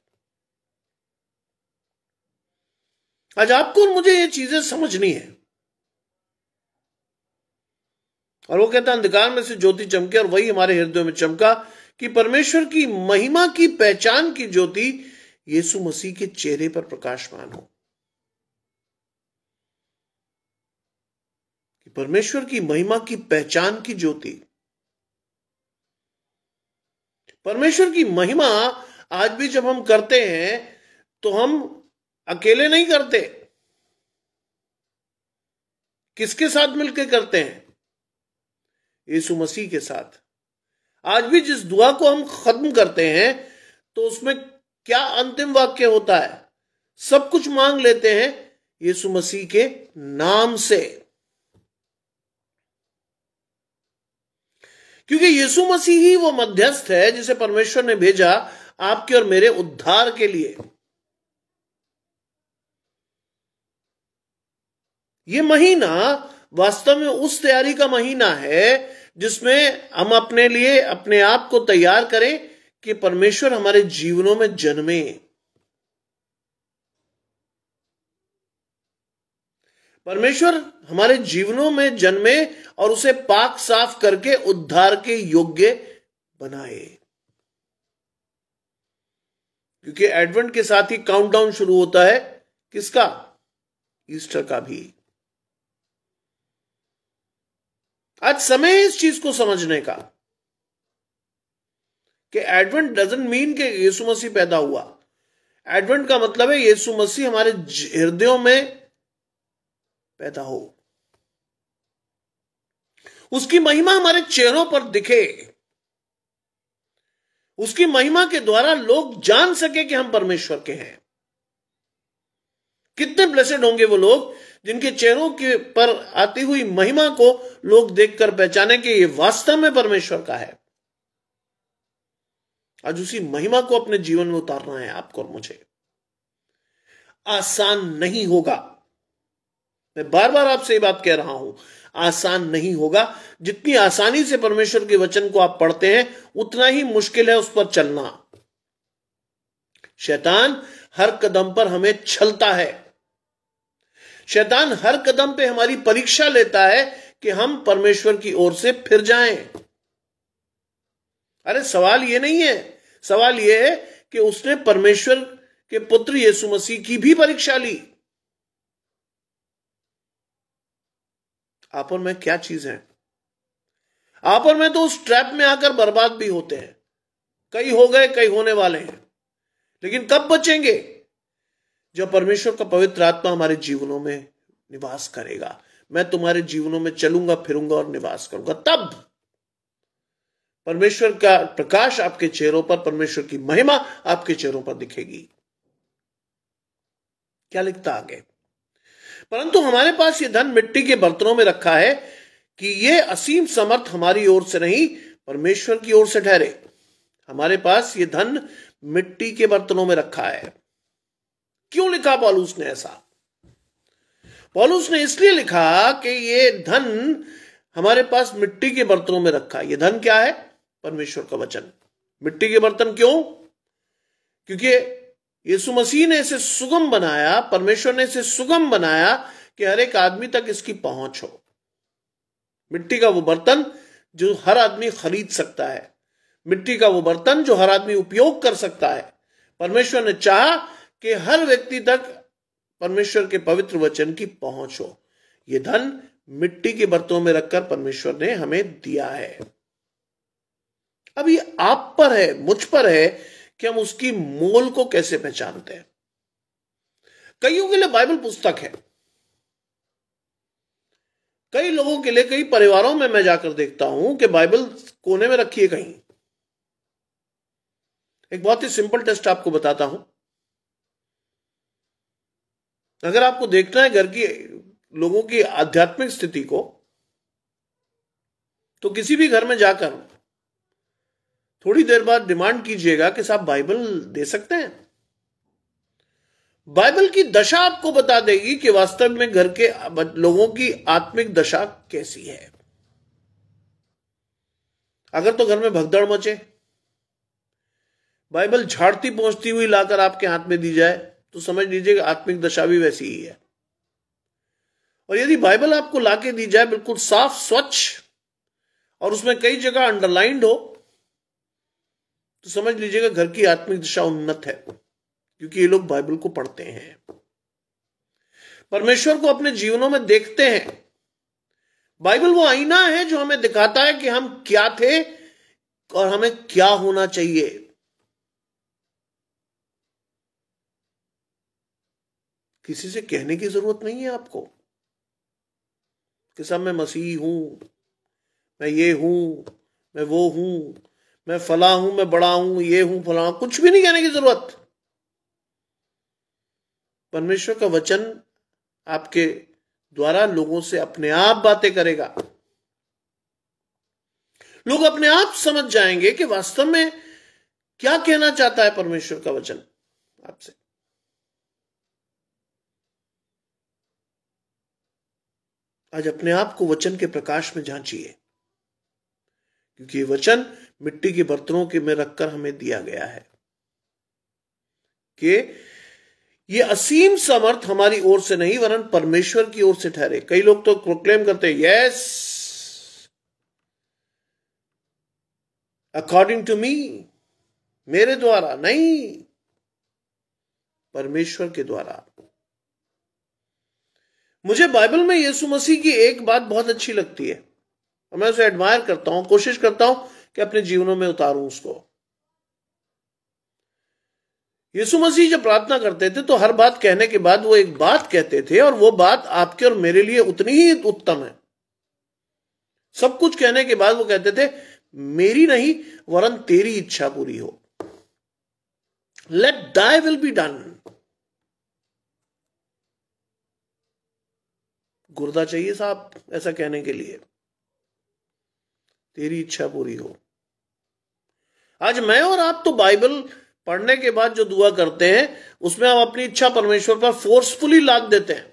आज आपको और मुझे ये चीजें समझनी है। और वो कहता अंधकार में से ज्योति चमके और वही हमारे हृदयों में चमका, कि परमेश्वर की महिमा की पहचान की ज्योति यीशु मसीह के चेहरे पर प्रकाशमान हो। कि परमेश्वर की महिमा की पहचान की ज्योति। परमेश्वर की महिमा आज भी जब हम करते हैं तो हम अकेले नहीं करते। किसके साथ मिलकर करते हैं? यीशु मसीह के साथ। आज भी जिस दुआ को हम खत्म करते हैं तो उसमें क्या अंतिम वाक्य होता है? सब कुछ मांग लेते हैं यीशु मसीह के नाम से, क्योंकि यीशु मसीह ही वो मध्यस्थ है जिसे परमेश्वर ने भेजा आपके और मेरे उद्धार के लिए। ये महीना वास्तव में उस तैयारी का महीना है जिसमें हम अपने लिए अपने आप को तैयार करें कि परमेश्वर हमारे जीवनों में जन्मे। परमेश्वर हमारे जीवनों में जन्मे और उसे पाक साफ करके उद्धार के योग्य बनाए। क्योंकि एडवेंट के साथ ही काउंटडाउन शुरू होता है किसका? ईस्टर का भी। आज समय है इस चीज को समझने का कि एडवेंट डजंट मीन कि यीशु मसीह पैदा हुआ। एडवेंट का मतलब है यीशु मसीह हमारे हृदयों में पैदा हो, उसकी महिमा हमारे चेहरों पर दिखे, उसकी महिमा के द्वारा लोग जान सके कि हम परमेश्वर के हैं। कितने ब्लेसेड होंगे वो लोग जिनके चेहरों के पर आती हुई महिमा को लोग देखकर पहचाने कि ये वास्तव में परमेश्वर का है। आज उसी महिमा को अपने जीवन में उतारना है आपको और मुझे। आसान नहीं होगा, मैं बार बार आपसे ये बात कह रहा हूं, आसान नहीं होगा। जितनी आसानी से परमेश्वर के वचन को आप पढ़ते हैं उतना ही मुश्किल है उस पर चलना। शैतान हर कदम पर हमें छलता है। शैतान हर कदम पे हमारी परीक्षा लेता है कि हम परमेश्वर की ओर से फिर जाएं। अरे सवाल ये नहीं है, सवाल ये है कि उसने परमेश्वर के पुत्र यीशु मसीह की भी परीक्षा ली। आप और मैं क्या चीज है? आप और मैं तो उस ट्रैप में आकर बर्बाद भी होते हैं। कई हो गए, कई होने वाले हैं, लेकिन कब बचेंगे? जब परमेश्वर का पवित्र आत्मा हमारे जीवनों में निवास करेगा। मैं तुम्हारे जीवनों में चलूंगा फिरूंगा और निवास करूंगा, तब परमेश्वर का प्रकाश आपके चेहरों पर, परमेश्वर की महिमा आपके चेहरों पर दिखेगी। क्या लिखता आगे? परंतु हमारे पास यह धन मिट्टी के बर्तनों में रखा है कि यह असीम समर्थ हमारी ओर से नहीं परमेश्वर की ओर से ठहरे। हमारे पास यह धन मिट्टी के बर्तनों में रखा है। क्यों लिखा पौलुस ने ऐसा? पौलुस ने इसलिए लिखा कि यह धन हमारे पास मिट्टी के बर्तनों में रखा है। यह धन क्या है? परमेश्वर का वचन। मिट्टी के बर्तन क्यों? क्योंकि यीशु मसीह ने इसे सुगम बनाया, परमेश्वर ने इसे सुगम बनाया कि हर एक आदमी तक इसकी पहुंच हो। मिट्टी का वो बर्तन जो हर आदमी खरीद सकता है। मिट्टी का वो बर्तन जो हर आदमी उपयोग कर सकता है। परमेश्वर ने चाहा कि हर व्यक्ति तक परमेश्वर के पवित्र वचन की पहुंच हो। यह धन मिट्टी के बर्तनों में रखकर परमेश्वर ने हमें दिया है। अब ये आप पर है, मुझ पर है कि हम उसकी मोल को कैसे पहचानते हैं। कईयों के लिए बाइबल पुस्तक है, कई लोगों के लिए, कई परिवारों में मैं जाकर देखता हूं कि बाइबल कोने में रखी है कहीं। एक बहुत ही सिंपल टेस्ट आपको बताता हूं। अगर आपको देखना है घर की लोगों की आध्यात्मिक स्थिति को, तो किसी भी घर में जाकर थोड़ी देर बाद डिमांड कीजिएगा कि साहब बाइबल दे सकते हैं। बाइबल की दशा आपको बता देगी कि वास्तव में घर के लोगों की आत्मिक दशा कैसी है। अगर तो घर में भगदड़ मचे, बाइबल झाड़ती पहुंचती हुई लाकर आपके हाथ में दी जाए, तो समझ लीजिएगा आत्मिक दशा भी वैसी ही है। और यदि बाइबल आपको लाके दी जाए बिल्कुल साफ स्वच्छ और उसमें कई जगह अंडरलाइंड हो, तो समझ लीजिएगा घर की आत्मिक दिशा उन्नत है, क्योंकि ये लोग बाइबल को पढ़ते हैं, परमेश्वर को अपने जीवनों में देखते हैं। बाइबल वो आईना है जो हमें दिखाता है कि हम क्या थे और हमें क्या होना चाहिए। किसी से कहने की जरूरत नहीं है आपको कि साहब मैं मसीह हूं, मैं ये हूं, मैं वो हूं, मैं फला हूं, मैं बड़ा हूं, ये हूं, फला। कुछ भी नहीं कहने की जरूरत। परमेश्वर का वचन आपके द्वारा लोगों से अपने आप बातें करेगा। लोग अपने आप समझ जाएंगे कि वास्तव में क्या कहना चाहता है परमेश्वर का वचन आपसे। आज अपने आप को वचन के प्रकाश में झांकिए, क्योंकि ये वचन मिट्टी के बर्तनों के में रखकर हमें दिया गया है कि ये असीम समर्थ हमारी ओर से नहीं वरन परमेश्वर की ओर से ठहरे। कई लोग तो प्रोक्लेम करते हैं, यस अकॉर्डिंग टू मी, मेरे द्वारा नहीं, परमेश्वर के द्वारा। मुझे बाइबल में यीशु मसीह की एक बात बहुत अच्छी लगती है और मैं उसे एडमायर करता हूं, कोशिश करता हूं कि अपने जीवनों में उतारूं उसको। यीशु मसीह जब प्रार्थना करते थे तो हर बात कहने के बाद वो एक बात कहते थे, और वो बात आपके और मेरे लिए उतनी ही उत्तम है। सब कुछ कहने के बाद वो कहते थे, मेरी नहीं वरन तेरी इच्छा पूरी हो, let thy will be done. गुर्दा चाहिए साहब ऐसा कहने के लिए, तेरी इच्छा पूरी हो। आज मैं और आप तो बाइबल पढ़ने के बाद जो दुआ करते हैं उसमें हम अपनी इच्छा परमेश्वर पर फोर्सफुली लाद देते हैं।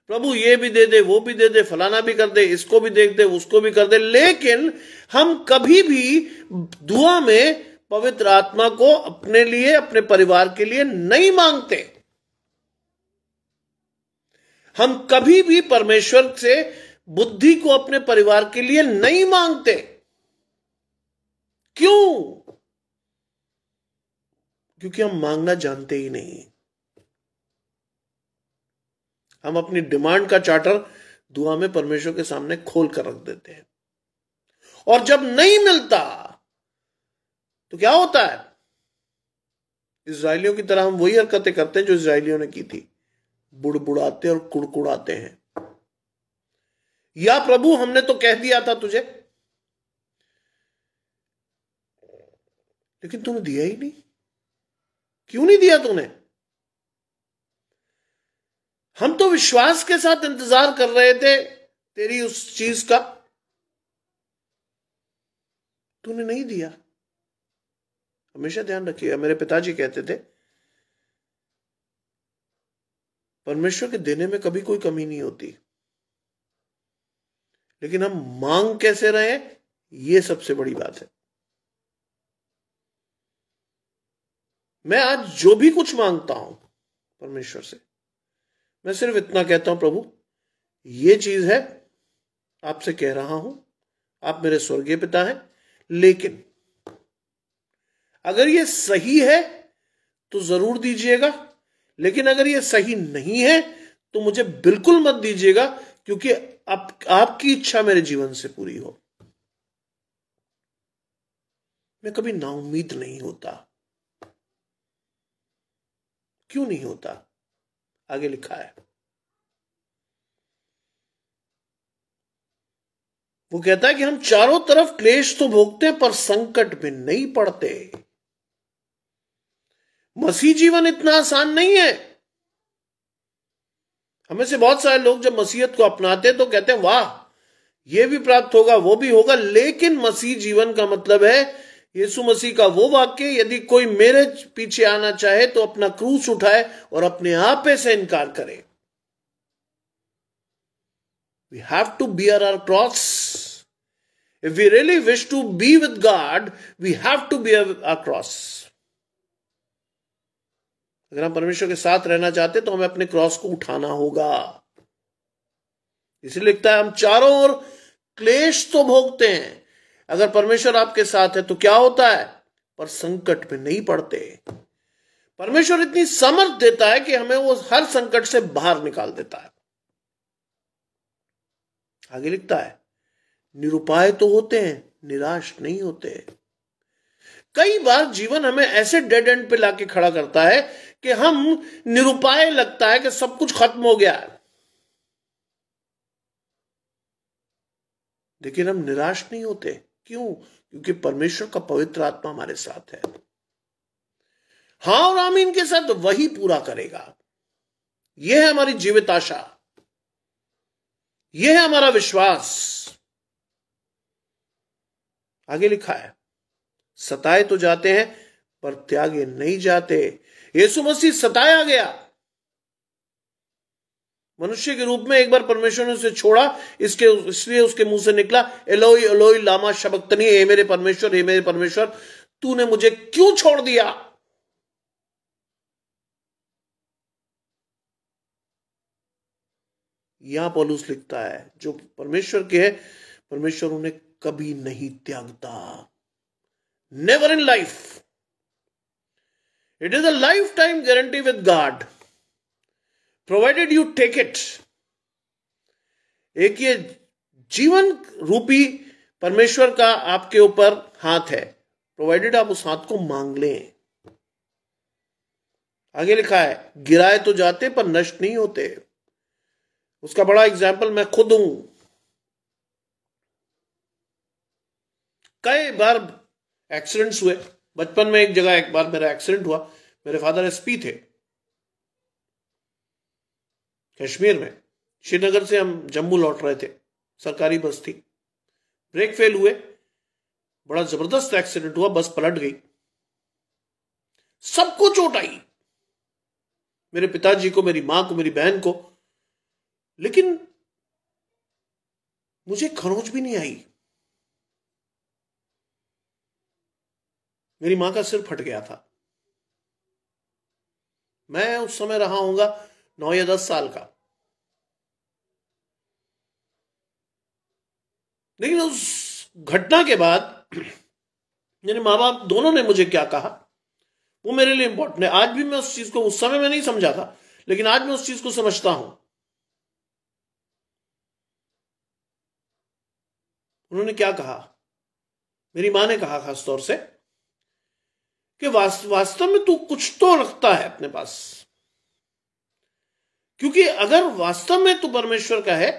प्रभु ये भी दे दे, वो भी दे दे, फलाना भी कर दे, इसको भी देख दे, उसको भी कर दे। लेकिन हम कभी भी दुआ में पवित्र आत्मा को अपने लिए, अपने परिवार के लिए नहीं मांगते। हम कभी भी परमेश्वर से बुद्धि को अपने परिवार के लिए नहीं मांगते। क्यों? क्योंकि हम मांगना जानते ही नहीं। हम अपनी डिमांड का चार्टर दुआ में परमेश्वर के सामने खोल कर रख देते हैं, और जब नहीं मिलता तो क्या होता है? इजराइलियों की तरह हम वही हरकतें करते हैं जो इजराइलियों ने की थी, बुड़बुड़ाते और कुड़कुड़ाते हैं। या प्रभु हमने तो कह दिया था तुझे, लेकिन तूने दिया ही नहीं। क्यों नहीं दिया तूने? हम तो विश्वास के साथ इंतजार कर रहे थे तेरी उस चीज का, तूने नहीं दिया। हमेशा ध्यान रखिएगा, मेरे पिताजी कहते थे परमेश्वर के देने में कभी कोई कमी नहीं होती, लेकिन हम मांग कैसे रहे ये सबसे बड़ी बात है। मैं आज जो भी कुछ मांगता हूं परमेश्वर से, मैं सिर्फ इतना कहता हूं, प्रभु ये चीज है, आपसे कह रहा हूं, आप मेरे स्वर्गीय पिता हैं, लेकिन अगर ये सही है तो जरूर दीजिएगा, लेकिन अगर ये सही नहीं है तो मुझे बिल्कुल मत दीजिएगा, क्योंकि आपकी इच्छा मेरे जीवन से पूरी हो। मैं कभी नाउम्मीद नहीं होता। क्यों नहीं होता? आगे लिखा है, वो कहता है कि हम चारों तरफ क्लेश तो भोगते हैं पर संकट में नहीं पड़ते। मसीह जीवन इतना आसान नहीं है। हमें से बहुत सारे लोग जब मसीहत को अपनाते हैं तो कहते हैं वाह, ये भी प्राप्त होगा, वो भी होगा। लेकिन मसीह जीवन का मतलब है यीशु मसीह का वो वाक्य, यदि कोई मेरे पीछे आना चाहे तो अपना क्रूस उठाए और अपने आपे से इनकार करे। We have to bear our cross. If we really wish to be with God, we have to bear our cross. अगर हम परमेश्वर के साथ रहना चाहते तो हमें अपने क्रॉस को उठाना होगा। इसलिए लिखता है हम चारों ओर क्लेश तो भोगते हैं। अगर परमेश्वर आपके साथ है तो क्या होता है? पर संकट में नहीं पड़ते। परमेश्वर इतनी समर्थ देता है कि हमें वो हर संकट से बाहर निकाल देता है। आगे लिखता है निरुपाय तो होते हैं, निराश नहीं होते। कई बार जीवन हमें ऐसे डेड एंड पे लाके खड़ा करता है कि हम निरुपाय लगता है कि सब कुछ खत्म हो गया है, लेकिन हम निराश नहीं होते। क्यों? क्योंकि परमेश्वर का पवित्र आत्मा हमारे साथ है। हां और आमीन के साथ वही पूरा करेगा। यह है हमारी जीवित आशा, यह है हमारा विश्वास। आगे लिखा है सताए तो जाते हैं पर त्यागे नहीं जाते। यीशु मसीह सताया गया, मनुष्य के रूप में एक बार परमेश्वर ने उसे छोड़ा, इसलिए उसके मुंह से निकला एलोई एलोई लामा शबक्तनी, हे मेरे परमेश्वर तूने मुझे क्यों छोड़ दिया। यहां पौलुस लिखता है जो परमेश्वर के है, परमेश्वर उन्हें कभी नहीं त्यागता। Never in life. It is a life time guarantee with God, provided you take it. एक ये जीवन रूपी परमेश्वर का आपके ऊपर हाथ है, प्रोवाइडेड आप उस हाथ को मांग लें। आगे लिखा है गिराए तो जाते पर नष्ट नहीं होते। उसका बड़ा एग्जाम्पल मैं खुद हूं। कई बार एक्सीडेंट्स हुए। बचपन में एक बार मेरा एक्सीडेंट हुआ। मेरे फादर एसपी थे कश्मीर में। श्रीनगर से हम जम्मू लौट रहे थे, सरकारी बस थी, ब्रेक फेल हुए, बड़ा जबरदस्त एक्सीडेंट हुआ, बस पलट गई, सबको चोट आई, मेरे पिताजी को, मेरी मां को, मेरी बहन को, लेकिन मुझे खरोंच भी नहीं आई। मेरी मां का सिर फट गया था। मैं उस समय रहा होऊंगा 9 या 10 साल का। लेकिन उस घटना के बाद मेरे माँ बाप दोनों ने मुझे क्या कहा वो मेरे लिए इंपॉर्टेंट है। आज भी मैं उस चीज को, उस समय मैं नहीं समझा था, लेकिन आज मैं उस चीज को समझता हूं। उन्होंने क्या कहा? मेरी मां ने कहा खास तौर से कि वास्तव में तू कुछ तो रखता है अपने पास, क्योंकि अगर वास्तव में तू परमेश्वर का है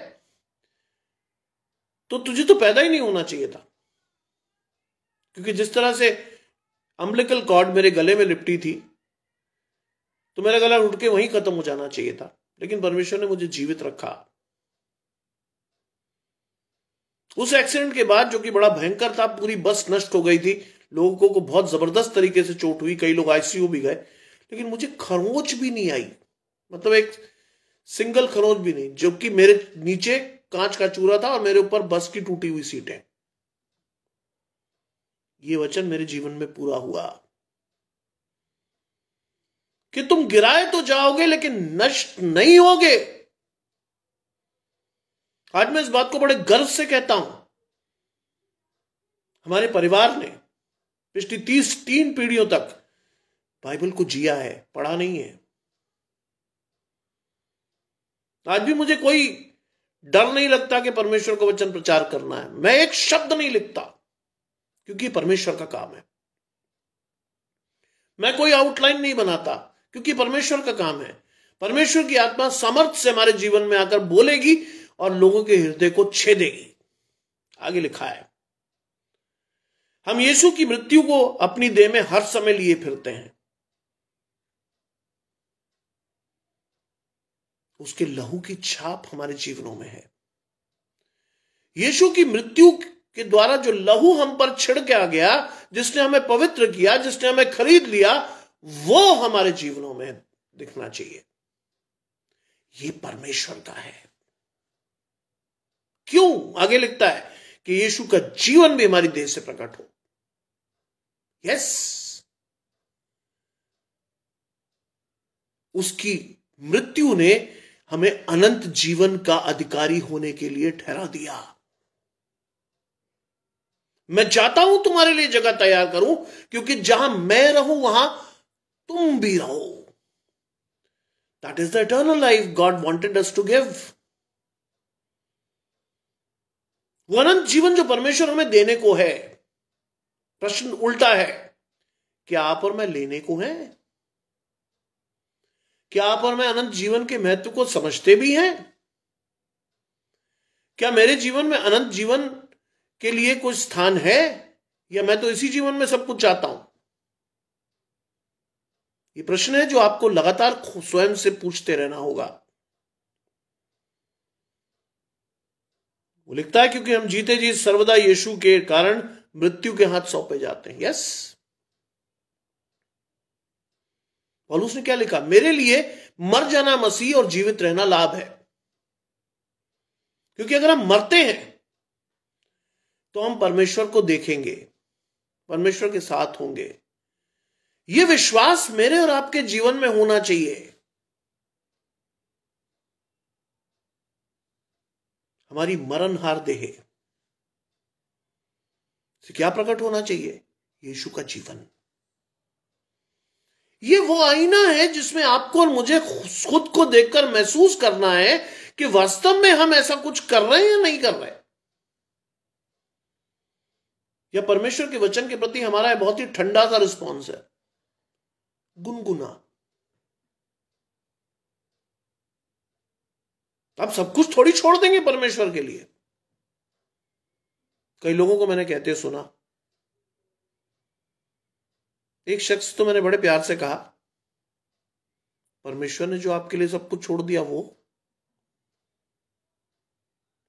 तो तुझे तो पैदा ही नहीं होना चाहिए था। क्योंकि जिस तरह से अम्बिलिकल कॉर्ड मेरे गले में लिपटी थी तो मेरा गला उठ के वहीं खत्म हो जाना चाहिए था, लेकिन परमेश्वर ने मुझे जीवित रखा। उस एक्सीडेंट के बाद, जो कि बड़ा भयंकर था, पूरी बस नष्ट हो गई थी, लोगों को बहुत जबरदस्त तरीके से चोट हुई, कई लोग आईसीयू भी गए, लेकिन मुझे खरोंच भी नहीं आई। मतलब एक सिंगल खरोंच भी नहीं, जो कि मेरे नीचे कांच का चूरा था और मेरे ऊपर बस की टूटी हुई सीटें। ये वचन मेरे जीवन में पूरा हुआ कि तुम गिराए तो जाओगे लेकिन नष्ट नहीं होगे। आज मैं इस बात को बड़े गर्व से कहता हूं। हमारे परिवार ने पिछली 3 पीढ़ियों तक बाइबल को जिया है, पढ़ा नहीं है। आज भी मुझे कोई डर नहीं लगता कि परमेश्वर का वचन प्रचार करना है। मैं एक शब्द नहीं लिखता, क्योंकि परमेश्वर का काम है। मैं कोई आउटलाइन नहीं बनाता, क्योंकि परमेश्वर का काम है। परमेश्वर की आत्मा सामर्थ्य से हमारे जीवन में आकर बोलेगी और लोगों के हृदय को छेदेगी। आगे लिखा है, हम यीशु की मृत्यु को अपनी देह में हर समय लिए फिरते हैं। उसके लहू की छाप हमारे जीवनों में है। यीशु की मृत्यु के द्वारा जो लहू हम पर छिड़क आ गया, जिसने हमें पवित्र किया, जिसने हमें खरीद लिया, वो हमारे जीवनों में दिखना चाहिए। ये परमेश्वर का है। क्यों? आगे लिखता है कि यीशु का जीवन भी हमारी देह से प्रकट हो। यस, उसकी मृत्यु ने हमें अनंत जीवन का अधिकारी होने के लिए ठहरा दिया। मैं चाहता हूं तुम्हारे लिए जगह तैयार करूं, क्योंकि जहां मैं रहूं वहां तुम भी रहो। That is the eternal life God wanted us to give. वो अनंत जीवन जो परमेश्वर हमें देने को है। प्रश्न उल्टा है, क्या आप और मैं लेने को हैं? क्या आप और मैं अनंत जीवन के महत्व को समझते भी हैं? क्या मेरे जीवन में अनंत जीवन के लिए कोई स्थान है, या मैं तो इसी जीवन में सब कुछ चाहता हूं? ये प्रश्न है जो आपको लगातार स्वयं से पूछते रहना होगा। वो लिखता है, क्योंकि हम जीते जी सर्वदा यीशु के कारण मृत्यु के हाथ सौंपे जाते हैं। यस, पौलुस ने क्या लिखा? मेरे लिए मर जाना मसीह और जीवित रहना लाभ है। क्योंकि अगर हम मरते हैं तो हम परमेश्वर को देखेंगे, परमेश्वर के साथ होंगे। यह विश्वास मेरे और आपके जीवन में होना चाहिए। हमारी मरणहार देह से क्या प्रकट होना चाहिए? यीशु का जीवन। ये वो आईना है जिसमें आपको और मुझे खुद को देखकर महसूस करना है कि वास्तव में हम ऐसा कुछ कर रहे हैं या नहीं कर रहे। या परमेश्वर के वचन के प्रति हमारा बहुत ही ठंडा सा रिस्पॉन्स है, गुनगुना। आप सब कुछ थोड़ी छोड़ देंगे परमेश्वर के लिए। कई लोगों को मैंने कहते सुना, एक शख्स तो मैंने बड़े प्यार से कहा, परमेश्वर ने जो आपके लिए सब कुछ छोड़ दिया, वो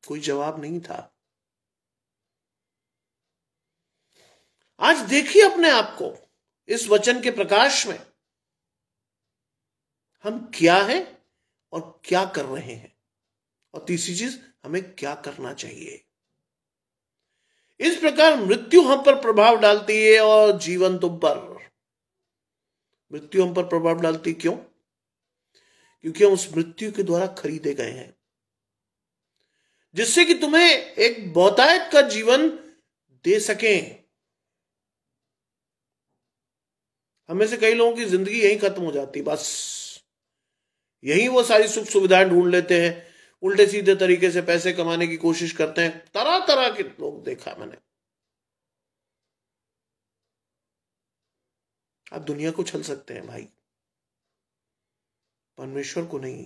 कोई जवाब नहीं था। आज देखिए अपने आप को इस वचन के प्रकाश में, हम क्या हैं और क्या कर रहे हैं, और तीसरी चीज, हमें क्या करना चाहिए। इस प्रकार मृत्यु हम पर प्रभाव डालती है और जीवन तुम पर। मृत्यु हम पर प्रभाव डालती, क्यों? क्योंकि हम उस मृत्यु के द्वारा खरीदे गए हैं, जिससे कि तुम्हें एक बहुतायत का जीवन दे सकें। हमें से कई लोगों की जिंदगी यहीं खत्म हो जाती, बस यहीं वो सारी सुख सुविधाएं ढूंढ लेते हैं, उल्टे सीधे तरीके से पैसे कमाने की कोशिश करते हैं। तरह तरह के लोग देखा मैंने। आप दुनिया को छल सकते हैं भाई, परमेश्वर को नहीं,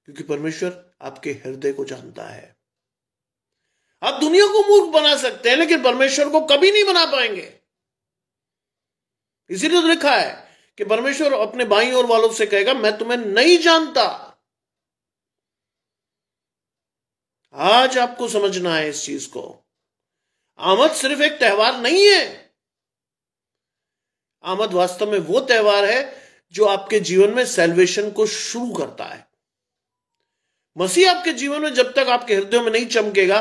क्योंकि परमेश्वर आपके हृदय को जानता है। आप दुनिया को मूर्ख बना सकते हैं, लेकिन परमेश्वर को कभी नहीं बना पाएंगे। इसीलिए तो लिखा है कि परमेश्वर अपने बाईं ओर वालों से कहेगा, मैं तुम्हें नहीं जानता। आज आपको समझना है इस चीज को। आमद सिर्फ एक त्योहार नहीं है। आमद वास्तव में वो त्योहार है जो आपके जीवन में सैल्वेशन को शुरू करता है। मसीह आपके जीवन में जब तक आपके हृदय में नहीं चमकेगा,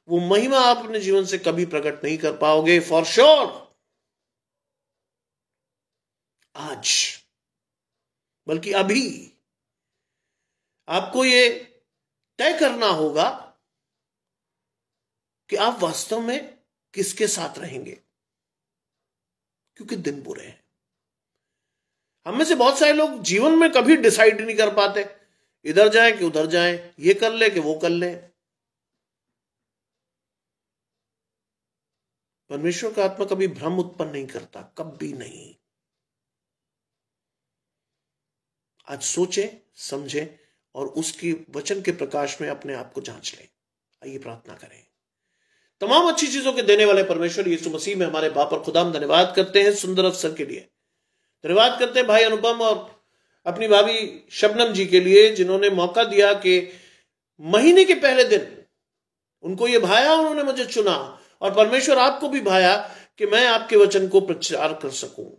वो महिमा आप अपने जीवन से कभी प्रकट नहीं कर पाओगे, फॉर श्योर। आज बल्कि अभी आपको ये तय करना होगा कि आप वास्तव में किसके साथ रहेंगे, क्योंकि दिन बुरे हैं। हम में से बहुत सारे लोग जीवन में कभी डिसाइड नहीं कर पाते, इधर जाएं कि उधर जाएं, ये कर ले कि वो कर ले। परमेश्वर का आत्मा कभी भ्रम उत्पन्न नहीं करता, कभी नहीं। आज सोचें, समझें और उसकी वचन के प्रकाश में अपने आप को जांच लें। आइए प्रार्थना करें। तमाम अच्छी चीजों के देने वाले परमेश्वर यीशु मसीह में हमारे बाप और खुदाम धन्यवाद करते हैं सुंदर अवसर के लिए। धन्यवाद करते हैं भाई अनुपम और अपनी भाभी शबनम जी के लिए, जिन्होंने मौका दिया कि महीने के पहले दिन उनको ये भाया, उन्होंने मुझे चुना, और परमेश्वर आपको भी भाया कि मैं आपके वचन को प्रचार कर सकूं।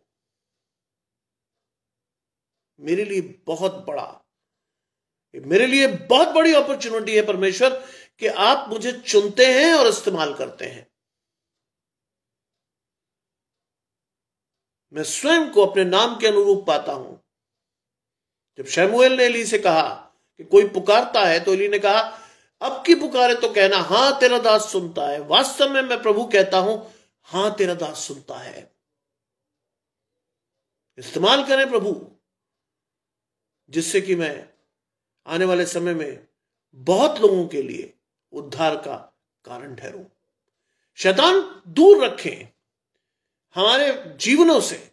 मेरे लिए बहुत बड़ी अपॉर्चुनिटी है परमेश्वर कि आप मुझे चुनते हैं और इस्तेमाल करते हैं। मैं स्वयं को अपने नाम के अनुरूप पाता हूं। जब शमूएल ने एली से कहा कि कोई पुकारता है, तो एली ने कहा अब की पुकारे तो कहना हां तेरा दास सुनता है। वास्तव में मैं प्रभु कहता हूं, हां तेरा दास सुनता है। इस्तेमाल करें प्रभु, जिससे कि मैं आने वाले समय में बहुत लोगों के लिए उद्धार का कारण ठहरूं। शैतान दूर रखें हमारे जीवनों से,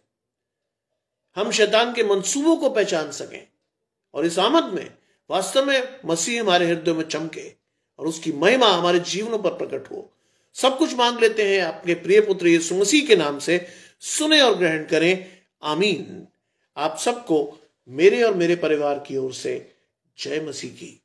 हम शैतान के मंसूबों को पहचान सकें और इस आमद में वास्तव में मसीह हमारे हृदय में चमके और उसकी महिमा हमारे जीवनों पर प्रकट हो। सब कुछ मांग लेते हैं आपके प्रिय पुत्र यीशु मसीह के नाम से, सुने और ग्रहण करें, आमीन। आप सबको मेरे और मेरे परिवार की ओर से जय मसीह की।